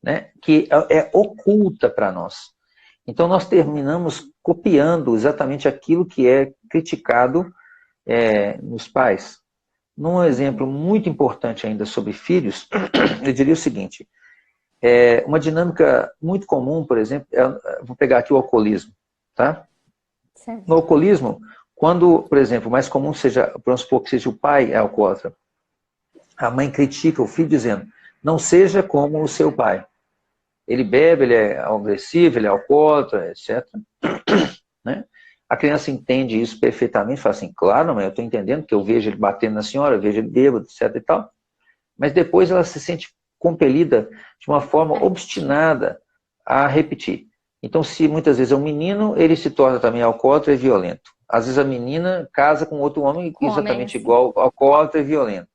Speaker 1: né, que é oculta para nós. Então, nós terminamos copiando exatamente aquilo que é criticado nos pais. Num exemplo muito importante ainda sobre filhos, eu diria o seguinte, uma dinâmica muito comum, por exemplo, vou pegar aqui o alcoolismo, tá? Certo. No alcoolismo, quando, por exemplo, o mais comum seja, vamos supor que seja o pai alcoólatra, a mãe critica o filho dizendo, não seja como o seu pai. ele bebe, ele é agressivo, ele é alcoólatra, etc. Né? A criança entende isso perfeitamente, fala assim, claro, mas eu estou entendendo que eu vejo ele batendo na senhora, eu vejo ele bêbado, etc. e tal. Mas depois ela se sente compelida de uma forma obstinada a repetir. Então, se muitas vezes é um menino, ele se torna também alcoólatra e violento. Às vezes a menina casa com outro homem exatamente igual, alcoólatra e violento.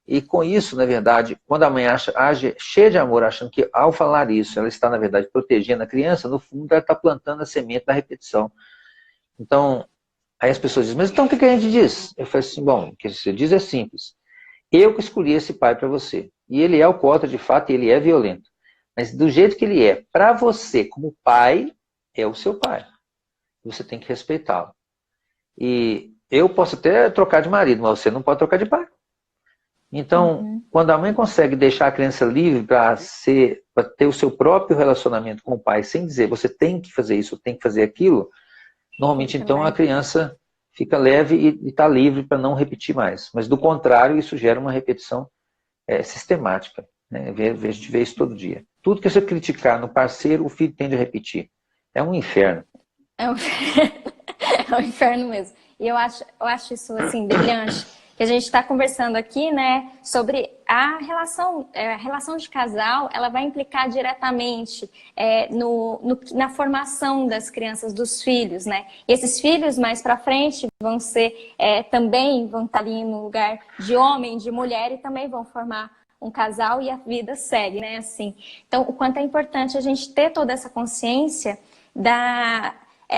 Speaker 1: E com isso, na verdade, quando a mãe age cheia de amor, achando que ao falar isso, ela está, na verdade, protegendo a criança, no fundo ela está plantando a semente da repetição. Então, aí as pessoas dizem, mas então o que a gente diz? Eu falo assim, bom, o que você diz é simples. Eu que escolhi esse pai para você. E ele é alcoólatra de fato, e ele é violento. Mas do jeito que ele é, para você, como pai, é o seu pai. Você tem que respeitá-lo. E eu posso até trocar de marido, mas você não pode trocar de pai. Então, quando a mãe consegue deixar a criança livre para ter o seu próprio relacionamento com o pai, sem dizer você tem que fazer isso, tem que fazer aquilo, normalmente então a criança fica leve e está livre para não repetir mais. Mas do contrário, isso gera uma repetição sistemática. Né? A gente vê isso todo dia. Tudo que você criticar no parceiro, o filho tende a repetir. É um inferno.
Speaker 2: É um inferno mesmo. E eu acho isso assim, brilhante. Que a gente está conversando aqui, né, sobre a relação de casal, ela vai implicar diretamente na formação das crianças, dos filhos, né? E esses filhos mais para frente vão ser também vão estar ali no lugar de homem, de mulher e também vão formar um casal e a vida segue, né? Assim, então, o quanto é importante a gente ter toda essa consciência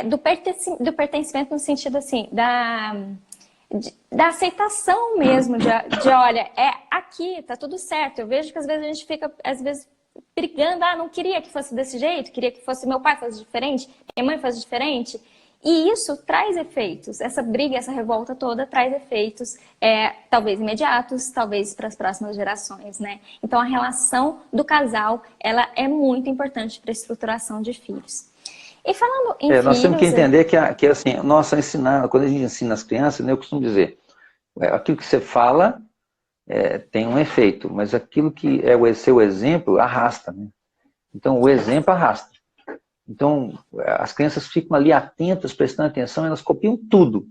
Speaker 2: do pertencimento no sentido assim da aceitação mesmo, de olha, aqui, tá tudo certo. Eu vejo que às vezes a gente fica, às vezes, brigando, não queria que fosse desse jeito, queria que fosse meu pai fosse diferente, minha mãe fosse diferente. E isso traz efeitos, essa briga, essa revolta toda traz efeitos, talvez imediatos, talvez para as próximas gerações, né? Então a relação do casal, ela é muito importante para a estruturação de filhos. E falando em filhos...
Speaker 1: Nós temos que entender que assim, quando a gente ensina as crianças, né, eu costumo dizer, aquilo que você fala tem um efeito, mas aquilo que é o seu exemplo arrasta. Né? Então, o exemplo arrasta. Então, as crianças ficam ali atentas, prestando atenção, elas copiam tudo.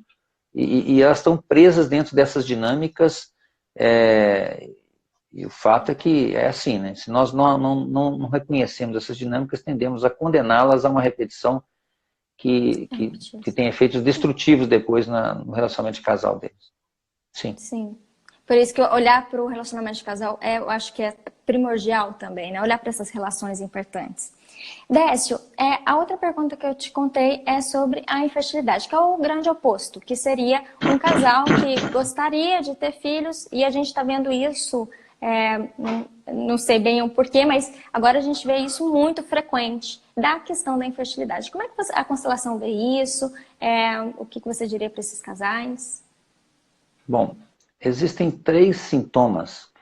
Speaker 1: E elas estão presas dentro dessas dinâmicas. E o fato é que é assim, né? Se nós não reconhecemos essas dinâmicas, tendemos a condená-las a uma repetição que tem efeitos destrutivos depois no relacionamento de casal deles. Sim.
Speaker 2: Sim. Por isso que olhar para o relacionamento de casal, eu acho que é primordial também, né? Olhar para essas relações importantes. Décio, a outra pergunta que eu te contei é sobre a infertilidade, que é o grande oposto, que seria um casal que gostaria de ter filhos e a gente está vendo isso, não sei bem o porquê, mas agora a gente vê isso muito frequente, da questão da infertilidade. Como é que a constelação vê isso? O que você diria para esses casais?
Speaker 1: Bom, existem 3 sintomas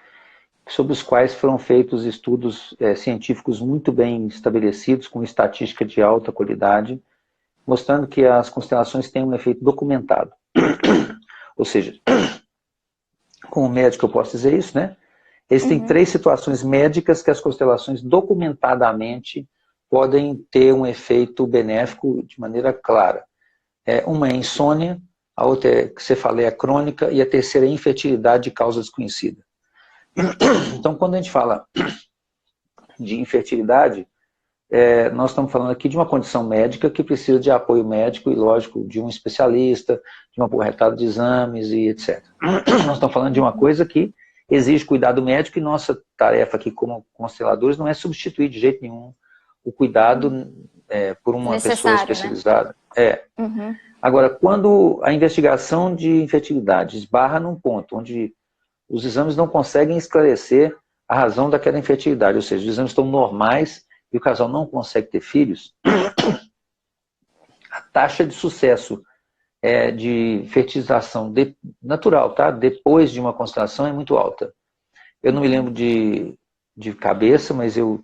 Speaker 1: sobre os quais foram feitos estudos científicos muito bem estabelecidos, com estatística de alta qualidade, mostrando que as constelações têm um efeito documentado. Ou seja, como médico eu posso dizer isso, né? Existem 3 situações médicas que as constelações documentadamente podem ter um efeito benéfico de maneira clara. Uma é insônia, a outra que você falou é crônica e a terceira é infertilidade de causa desconhecida. Então, quando a gente fala de infertilidade, nós estamos falando aqui de uma condição médica que precisa de apoio médico e, lógico, de um especialista, de uma boa retada de exames e etc. Nós estamos falando de uma coisa que exige cuidado médico e nossa tarefa aqui como consteladores não é substituir de jeito nenhum o cuidado por uma pessoa especializada. Né? Agora, quando a investigação de infertilidade esbarra num ponto onde os exames não conseguem esclarecer a razão daquela infertilidade, ou seja, os exames estão normais e o casal não consegue ter filhos, a taxa de sucesso de fertilização natural, tá? Depois de uma constelação é muito alta. Eu não me lembro de cabeça, mas eu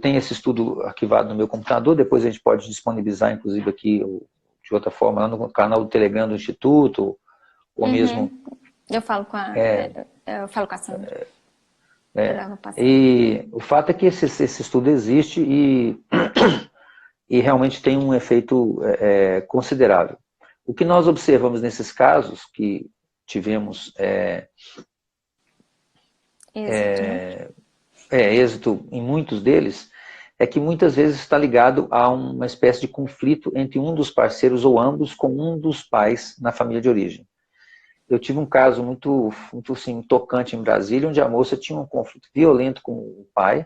Speaker 1: tenho esse estudo arquivado no meu computador, depois a gente pode disponibilizar, inclusive aqui, de outra forma, lá no canal do Telegram do Instituto, ou mesmo...
Speaker 2: Eu falo com a Sandra.
Speaker 1: E o fato é que esse estudo existe e realmente tem um efeito considerável. O que nós observamos nesses casos, que tivemos êxito em muitos deles, é que muitas vezes está ligado a uma espécie de conflito entre um dos parceiros ou ambos com um dos pais na família de origem. Eu tive um caso muito assim, tocante em Brasília, onde a moça tinha um conflito violento com o pai.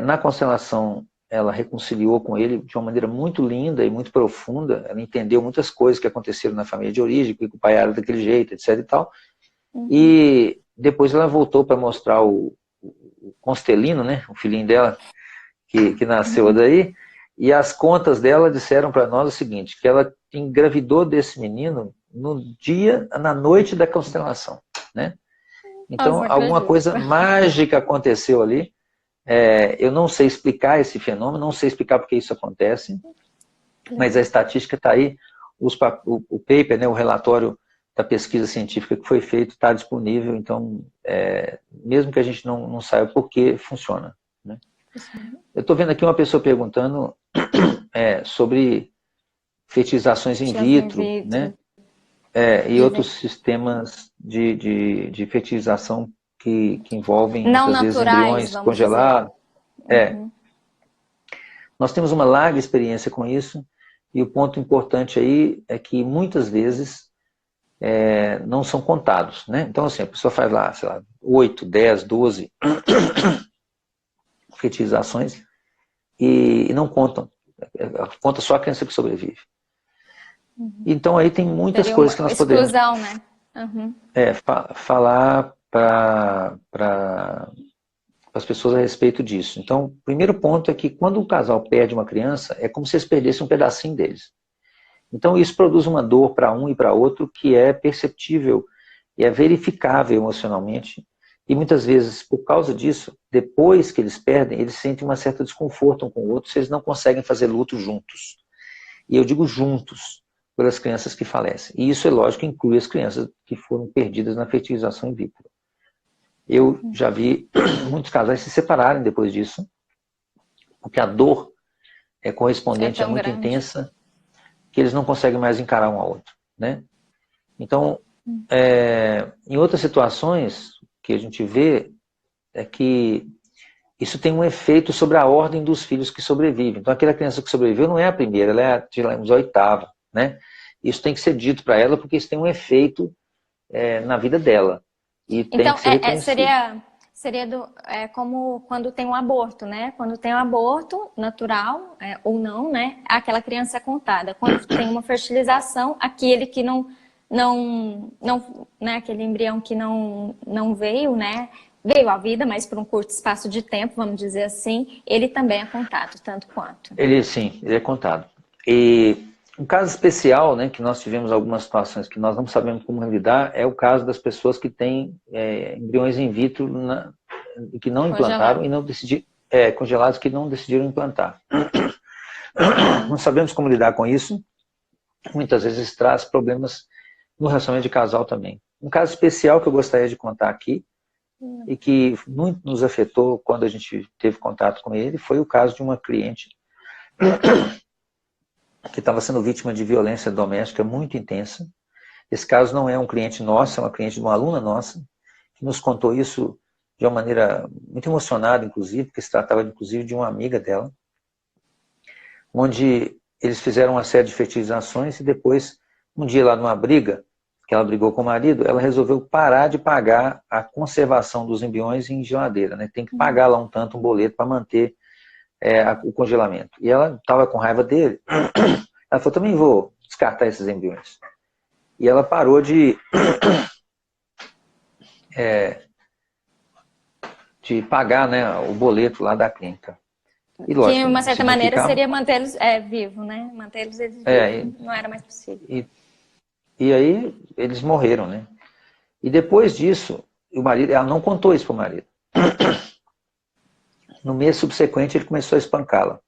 Speaker 1: Na constelação, ela reconciliou com ele de uma maneira muito linda e muito profunda. Ela entendeu muitas coisas que aconteceram na família de origem, que o pai era daquele jeito, etc. e tal. E depois ela voltou para mostrar o Constelino, né, o filhinho dela, que nasceu daí. E as contas dela disseram para nós o seguinte, que ela engravidou desse menino na noite da constelação, né? Então, alguma coisa mágica aconteceu ali. Eu não sei explicar esse fenômeno, não sei explicar porque isso acontece, mas a estatística está aí, o paper, né, o relatório da pesquisa científica que foi feito está disponível, então, mesmo que a gente não saiba por que funciona, né? Eu estou vendo aqui uma pessoa perguntando sobre fertilizações in vitro, né? E outros sistemas de fertilização que envolvem,
Speaker 2: não
Speaker 1: muitas vezes, embriões congelados. Nós temos uma larga experiência com isso, e o ponto importante aí é que muitas vezes não são contados, né? Então, assim, a pessoa faz lá, sei lá, 8, 10, 12 fertilizações e não contam. Conta só a criança que sobrevive. Então aí tem muitas coisas que nós podemos
Speaker 2: né?
Speaker 1: falar para as pessoas a respeito disso. Então, o primeiro ponto é que quando um casal perde uma criança, é como se eles perdessem um pedacinho deles. Então isso produz uma dor para um e para outro que é perceptível e é verificável emocionalmente. E muitas vezes, por causa disso, depois que eles perdem, eles sentem uma certa desconforto um com o outro se eles não conseguem fazer luto juntos. E eu digo juntos, pelas crianças que falecem. E isso, é lógico, inclui as crianças que foram perdidas na fertilização in vitro. Eu já vi muitos casais se separarem depois disso, porque a dor correspondente é muito
Speaker 2: grande,
Speaker 1: intensa, que eles não conseguem mais encarar um ao outro, né? Então, em outras situações que a gente vê, é que isso tem um efeito sobre a ordem dos filhos que sobrevivem. Então, aquela criança que sobreviveu não é a primeira, ela é a oitava, né? Isso tem que ser dito para ela, porque isso tem um efeito na vida dela. E tem
Speaker 2: então,
Speaker 1: que ser reconhecido.
Speaker 2: seria como quando tem um aborto, né? Quando tem um aborto natural, ou não, né? Aquela criança é contada. Quando tem uma fertilização, aquele que não né? Aquele embrião que não veio, né? Veio à vida, mas por um curto espaço de tempo, vamos dizer assim, ele também é contado, tanto quanto.
Speaker 1: Sim, ele é contado. E um caso especial, né, que nós tivemos algumas situações que nós não sabemos como lidar, é o caso das pessoas que têm embriões in vitro que não implantaram e não decidiram, congelados que não decidiram implantar. Não sabemos como lidar com isso. Muitas vezes traz problemas no relacionamento de casal também. Um caso especial que eu gostaria de contar aqui, e que muito nos afetou quando a gente teve contato com ele, foi o caso de uma cliente que estava sendo vítima de violência doméstica muito intensa. Esse caso não é um cliente nosso, é uma cliente de uma aluna nossa, que nos contou isso de uma maneira muito emocionada, inclusive, porque se tratava, inclusive, de uma amiga dela, onde eles fizeram uma série de fertilizações e depois, um dia lá numa briga, que ela brigou com o marido, ela resolveu parar de pagar a conservação dos embriões em geladeira, né? Tem que pagar lá um boleto para manter o congelamento. E ela estava com raiva dele. Ela falou, também vou descartar esses embriões. E ela parou de pagar, né, o boleto lá da clínica.
Speaker 2: E, lógico, que, de uma certa maneira, seria mantê-los vivos, né? Mantê-los vivos. Não era mais possível.
Speaker 1: E aí, eles morreram, né? E depois disso, o marido, ela não contou isso para o marido. No mês subsequente, ele começou a espancá-la.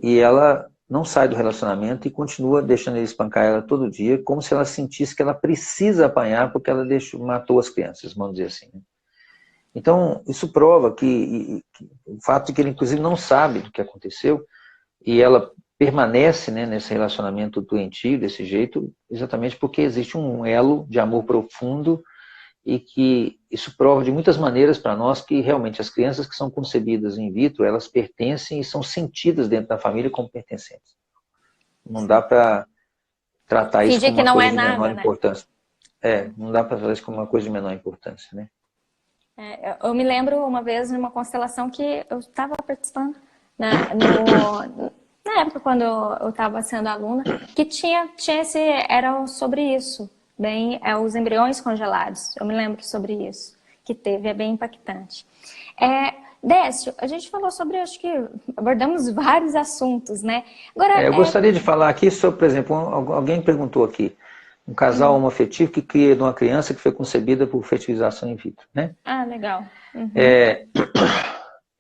Speaker 1: E ela não sai do relacionamento e continua deixando ele espancar ela todo dia, como se ela sentisse que ela precisa apanhar porque ela matou as crianças, vamos dizer assim. Né? Então, isso prova que o fato de que ele, inclusive, não sabe do que aconteceu e ela permanece, né, nesse relacionamento doentio, desse jeito, exatamente porque existe um elo de amor profundo e que isso prova de muitas maneiras para nós que realmente as crianças que são concebidas in vitro, elas pertencem e são sentidas dentro da família como pertencentes. Não dá para tratar isso
Speaker 2: Fingir
Speaker 1: como
Speaker 2: que
Speaker 1: uma
Speaker 2: não
Speaker 1: coisa
Speaker 2: é
Speaker 1: de menor
Speaker 2: nada, né?
Speaker 1: importância. Não dá para tratar isso como uma coisa de menor importância, né?
Speaker 2: Eu me lembro uma vez numa constelação que eu estava participando na época quando eu estava sendo aluna, que era sobre isso, os embriões congelados. Eu me lembro sobre isso, que teve, é bem impactante. Décio, a gente falou sobre, acho que abordamos vários assuntos, né? Agora,
Speaker 1: Eu gostaria de falar aqui sobre, por exemplo, alguém perguntou aqui, um casal homoafetivo que cria de uma criança que foi concebida por fertilização in vitro, né?
Speaker 2: Ah, legal.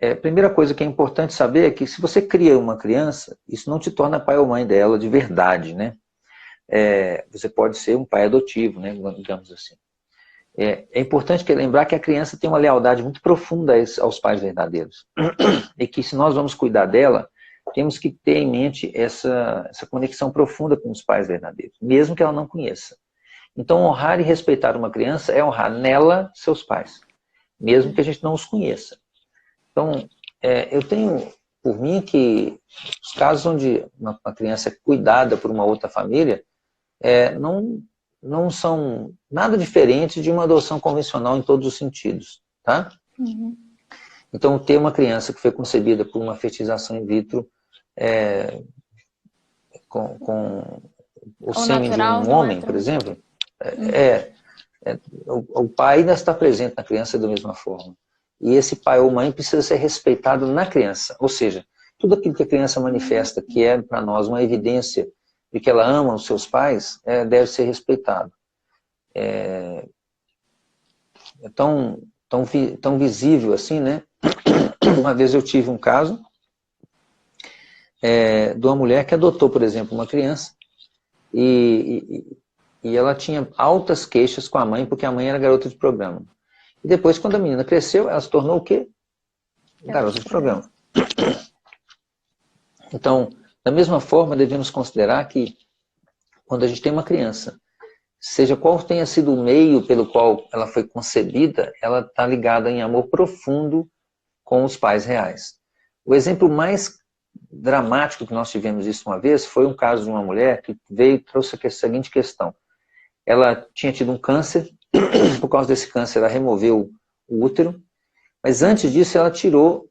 Speaker 1: A primeira coisa que é importante saber é que se você cria uma criança, isso não te torna pai ou mãe dela de verdade, né? Você pode ser um pai adotivo, né? Digamos assim. É importante lembrar que a criança tem uma lealdade muito profunda aos pais verdadeiros. E que se nós vamos cuidar dela, temos que ter em mente essa conexão profunda com os pais verdadeiros, mesmo que ela não conheça. Então, honrar e respeitar uma criança é honrar nela seus pais, mesmo que a gente não os conheça. Então, eu tenho por mim que os casos onde uma criança é cuidada por uma outra família não são nada diferente de uma adoção convencional em todos os sentidos, tá? Então, ter uma criança que foi concebida por uma fertilização in vitro com o sêmen de um homem, por exemplo, o pai ainda está presente na criança da mesma forma. E esse pai ou mãe precisa ser respeitado na criança. Ou seja, tudo aquilo que a criança manifesta, que é para nós uma evidência de que ela ama os seus pais, deve ser respeitado. É tão visível assim, né? Uma vez eu tive um caso de uma mulher que adotou, por exemplo, uma criança e ela tinha altas queixas com a mãe, porque a mãe era garota de programa. E depois, quando a menina cresceu, ela se tornou o quê? Garota de programa. Então, da mesma forma, devemos considerar que quando a gente tem uma criança, seja qual tenha sido o meio pelo qual ela foi concebida, ela está ligada em amor profundo com os pais reais. O exemplo mais dramático que nós tivemos isso uma vez foi um caso de uma mulher que veio e trouxe a seguinte questão. Ela tinha tido um câncer, por causa desse câncer ela removeu o útero, mas antes disso ela tirou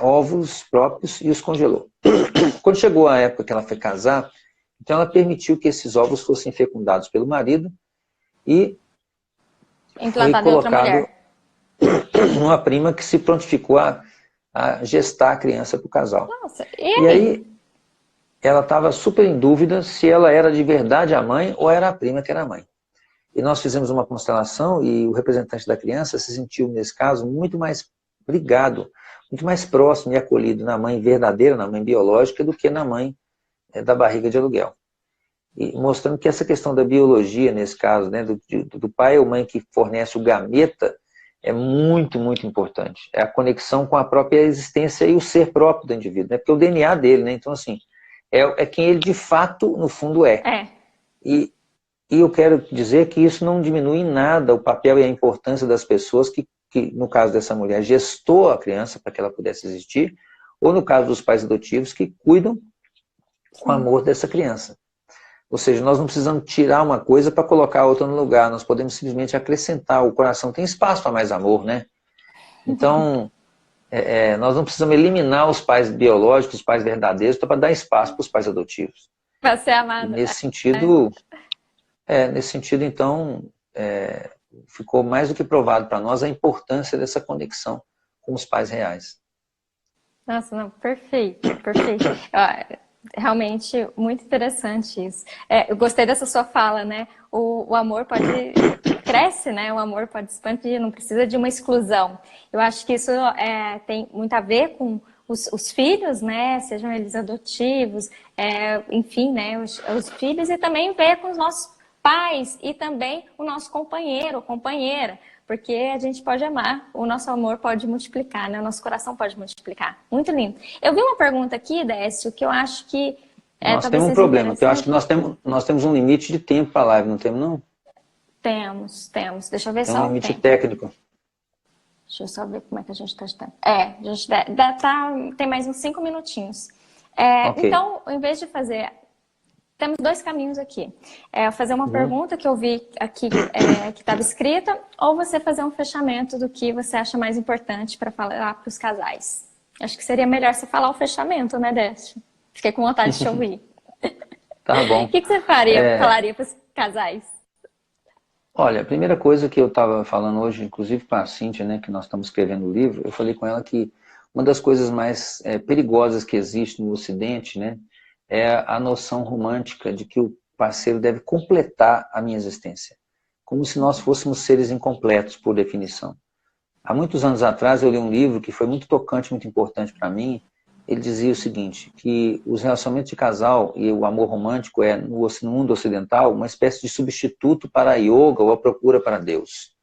Speaker 1: óvulos próprios e os congelou. Quando chegou a época que ela foi casar, então ela permitiu que esses óvulos fossem fecundados pelo marido e
Speaker 2: implantado em outra mulher.
Speaker 1: Uma prima que se prontificou a gestar a criança para o casal.
Speaker 2: Nossa,
Speaker 1: e aí ela estava super em dúvida se ela era de verdade a mãe ou era a prima que era a mãe. E nós fizemos uma constelação e o representante da criança se sentiu, nesse caso, muito mais ligado, muito mais próximo e acolhido na mãe verdadeira, na mãe biológica, do que na mãe da barriga de aluguel. E mostrando que essa questão da biologia, nesse caso, né, do pai ou mãe que fornece o gameta, é muito, muito importante. É a conexão com a própria existência e o ser próprio do indivíduo, né? Porque é o DNA dele, né? Então, assim, é quem ele de fato, no fundo, é. E eu quero dizer que isso não diminui em nada o papel e a importância das pessoas que no caso dessa mulher, gestou a criança para que ela pudesse existir, ou no caso dos pais adotivos, que cuidam com amor dessa criança. Ou seja, nós não precisamos tirar uma coisa para colocar a outra no lugar, nós podemos simplesmente acrescentar. O coração tem espaço para mais amor, né? Então, nós não precisamos eliminar os pais biológicos, os pais verdadeiros, para dar espaço para os pais adotivos.
Speaker 2: Para ser amado.
Speaker 1: Nesse sentido, então, ficou mais do que provado para nós a importância dessa conexão com os pais reais.
Speaker 2: Nossa, não, perfeito, perfeito. Realmente, muito interessante isso. Eu gostei dessa sua fala, né? O amor cresce, né? O amor pode expandir, não precisa de uma exclusão. Eu acho que isso tem muito a ver com os filhos, né? Sejam eles adotivos, enfim, né? Os filhos, e também ver com os nossos pais e também o nosso companheiro ou companheira. porque a gente pode amar, o nosso amor pode multiplicar, né? O nosso coração pode multiplicar. Muito lindo. Eu vi uma pergunta aqui, Décio, que eu acho que
Speaker 3: Nós
Speaker 2: talvez
Speaker 3: temos um
Speaker 2: seja
Speaker 3: problema, porque eu acho que
Speaker 2: interessante.
Speaker 3: nós temos um limite de tempo para a live, não temos, não?
Speaker 2: Temos. Deixa eu ver
Speaker 3: Tem um
Speaker 2: só o
Speaker 3: limite
Speaker 2: tempo.
Speaker 3: técnico.
Speaker 2: Deixa eu só ver como é que a gente está de tempo. A gente tem mais uns 5 minutinhos.
Speaker 3: Ok.
Speaker 2: Então, em vez de fazer... Temos 2 caminhos aqui. Fazer uma pergunta que eu vi aqui que estava escrita, ou você fazer um fechamento do que você acha mais importante para falar para os casais. Acho que seria melhor você falar o fechamento, né, Décio? Fiquei com vontade de te ouvir.
Speaker 3: Tá
Speaker 2: O
Speaker 3: bom.
Speaker 2: que você falaria para os casais?
Speaker 3: Olha, a primeira coisa que eu estava falando hoje, inclusive para a Cíntia, né, que nós estamos escrevendo o livro, eu falei com ela que uma das coisas mais perigosas que existe no Ocidente, né, é a noção romântica de que o parceiro deve completar a minha existência, como se nós fôssemos seres incompletos, por definição. Há muitos anos atrás eu li um livro que foi muito tocante, muito importante para mim. Ele dizia o seguinte, que os relacionamentos de casal e o amor romântico é, no mundo ocidental, uma espécie de substituto para a yoga ou a procura para Deus.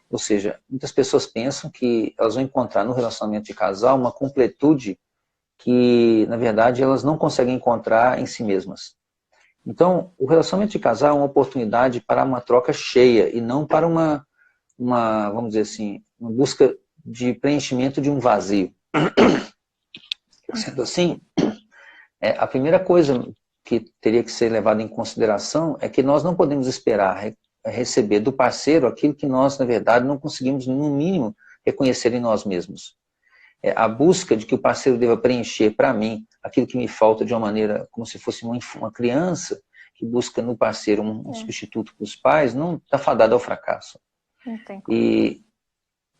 Speaker 3: Ou seja, muitas pessoas pensam que elas vão encontrar no relacionamento de casal uma completude que, na verdade, elas não conseguem encontrar em si mesmas. Então, o relacionamento de casal é uma oportunidade para uma troca cheia e não para vamos dizer assim, uma busca de preenchimento de um vazio. Sendo assim, a primeira coisa que teria que ser levada em consideração é que nós não podemos esperar receber do parceiro aquilo que nós, na verdade, não conseguimos, no mínimo, reconhecer em nós mesmos. A busca de que o parceiro deva preencher para mim aquilo que me falta de uma maneira como se fosse uma criança que busca no parceiro um substituto para os pais, não está fadado ao fracasso.
Speaker 2: Não tem como.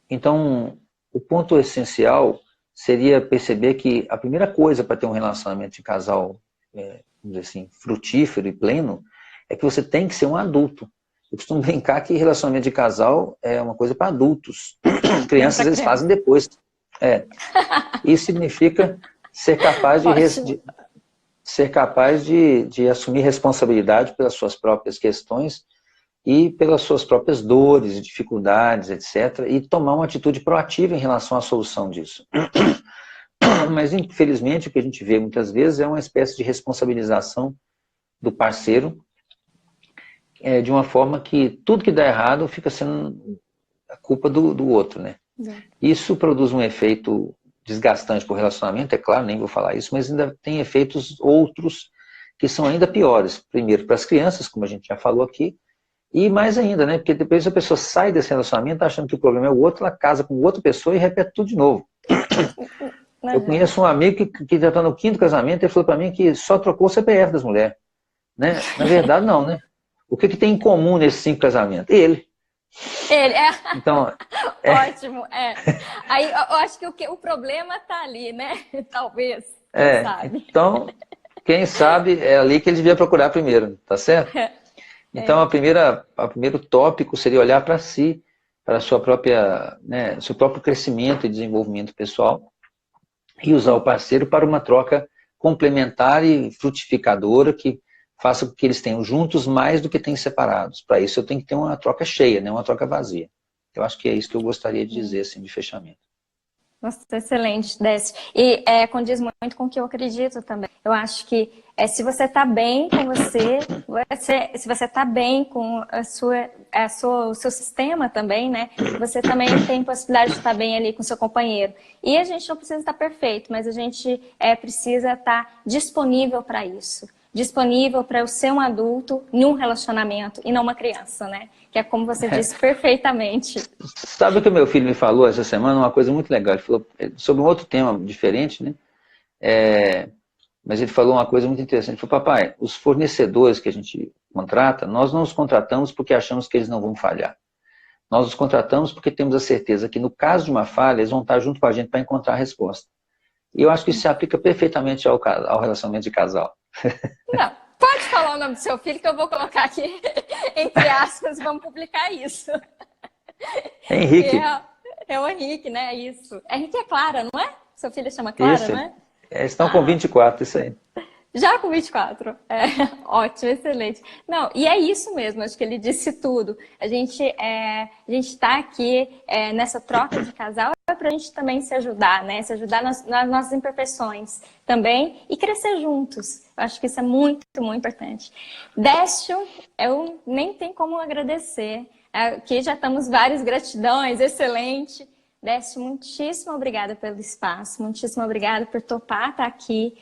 Speaker 3: Então, o ponto essencial seria perceber que a primeira coisa para ter um relacionamento de casal, vamos dizer assim, frutífero e pleno, é que você tem que ser um adulto. Eu costumo brincar que relacionamento de casal é uma coisa para adultos. Crianças eles fazem depois. Isso significa ser capaz de assumir responsabilidade pelas suas próprias questões e pelas suas próprias dores, dificuldades, etc., e tomar uma atitude proativa em relação à solução disso. Mas, infelizmente, o que a gente vê muitas vezes é uma espécie de responsabilização do parceiro, de uma forma que tudo que dá errado fica sendo a culpa do outro, né? Isso produz um efeito desgastante para o relacionamento, é claro, nem vou falar isso, mas ainda tem efeitos outros que são ainda piores. Primeiro, para as crianças, como a gente já falou aqui, e mais ainda, né? Porque depois a pessoa sai desse relacionamento achando que o problema é o outro, ela casa com outra pessoa e repete tudo de novo. Eu conheço um amigo que já está no 5º casamento e falou para mim que só trocou o CPF das mulheres. Né? Na verdade, não, né? O que tem em comum nesses 5 casamentos? Ele. Então,
Speaker 2: Ótimo, Aí eu acho que o problema está ali, né? Talvez, quem sabe.
Speaker 3: Então, quem sabe é ali que ele devia procurar primeiro, tá certo? Então, o primeiro tópico seria olhar para si, para a sua própria, né, seu próprio crescimento e desenvolvimento pessoal e usar o parceiro para uma troca complementar e frutificadora que faça com que eles tenham juntos mais do que têm separados. Para isso, eu tenho que ter uma troca cheia, né, uma troca vazia. Eu acho que é isso que eu gostaria de dizer assim, de fechamento.
Speaker 2: Nossa, excelente, Décio. E condiz muito com o que eu acredito também. Eu acho que se você está bem com se você está bem com o seu sistema também, né? Você também tem possibilidade de estar bem ali com o seu companheiro. E a gente não precisa estar perfeito, mas a gente precisa estar disponível para isso. Disponível para eu ser um adulto em um relacionamento e não uma criança, né? Que é como você disse perfeitamente.
Speaker 3: Sabe o que o meu filho me falou essa semana? Uma coisa muito legal. Ele falou sobre um outro tema diferente, né? Mas ele falou uma coisa muito interessante. Ele falou, papai, os fornecedores que a gente contrata, nós não os contratamos porque achamos que eles não vão falhar. Nós os contratamos porque temos a certeza que no caso de uma falha, eles vão estar junto com a gente para encontrar a resposta. E eu acho que isso se aplica perfeitamente ao relacionamento de casal.
Speaker 2: Não, pode falar o nome do seu filho que eu vou colocar aqui, entre aspas, vamos publicar isso.
Speaker 3: Henrique.
Speaker 2: É o Henrique, né? Isso. Henrique é Clara, não é? Seu filho chama Clara,
Speaker 3: isso.
Speaker 2: não é?
Speaker 3: Estão com 24, isso aí.
Speaker 2: Já com 24. É, ótimo, excelente. Não, e é isso mesmo, acho que ele disse tudo. A gente está aqui nessa troca de casal é para a gente também se ajudar, né? Se ajudar nas nossas imperfeições também e crescer juntos. Eu acho que isso é muito, muito importante. Décio, eu nem tenho como agradecer. Aqui já estamos várias gratidões, excelente. Décio, muitíssimo obrigada pelo espaço, muitíssimo obrigada por topar estar aqui.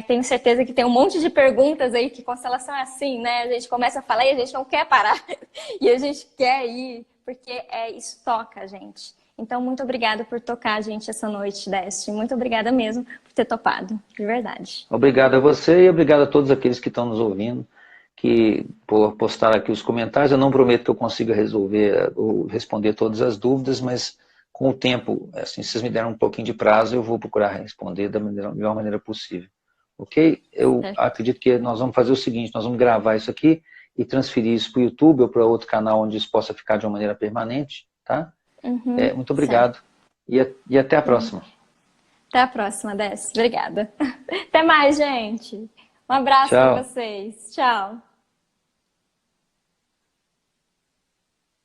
Speaker 2: Tenho certeza que tem um monte de perguntas aí, que constelação é assim, né? A gente começa a falar e a gente não quer parar, e a gente quer ir, porque isso toca a gente. Então, muito obrigada por tocar a gente essa noite, Décio. Muito obrigada mesmo por ter topado, de verdade.
Speaker 3: Obrigado a você e obrigado a todos aqueles que estão nos ouvindo, que por postar aqui os comentários. Eu não prometo que eu consiga resolver ou responder todas as dúvidas, mas com o tempo, assim, se vocês me deram um pouquinho de prazo, eu vou procurar responder da melhor maneira possível. Ok? Eu acredito que nós vamos fazer o seguinte, nós vamos gravar isso aqui e transferir isso para o YouTube ou para outro canal onde isso possa ficar de uma maneira permanente, tá? Muito obrigado. E até a próxima.
Speaker 2: Até a próxima, Décio. Obrigada. Até mais, gente. Um abraço para vocês. Tchau.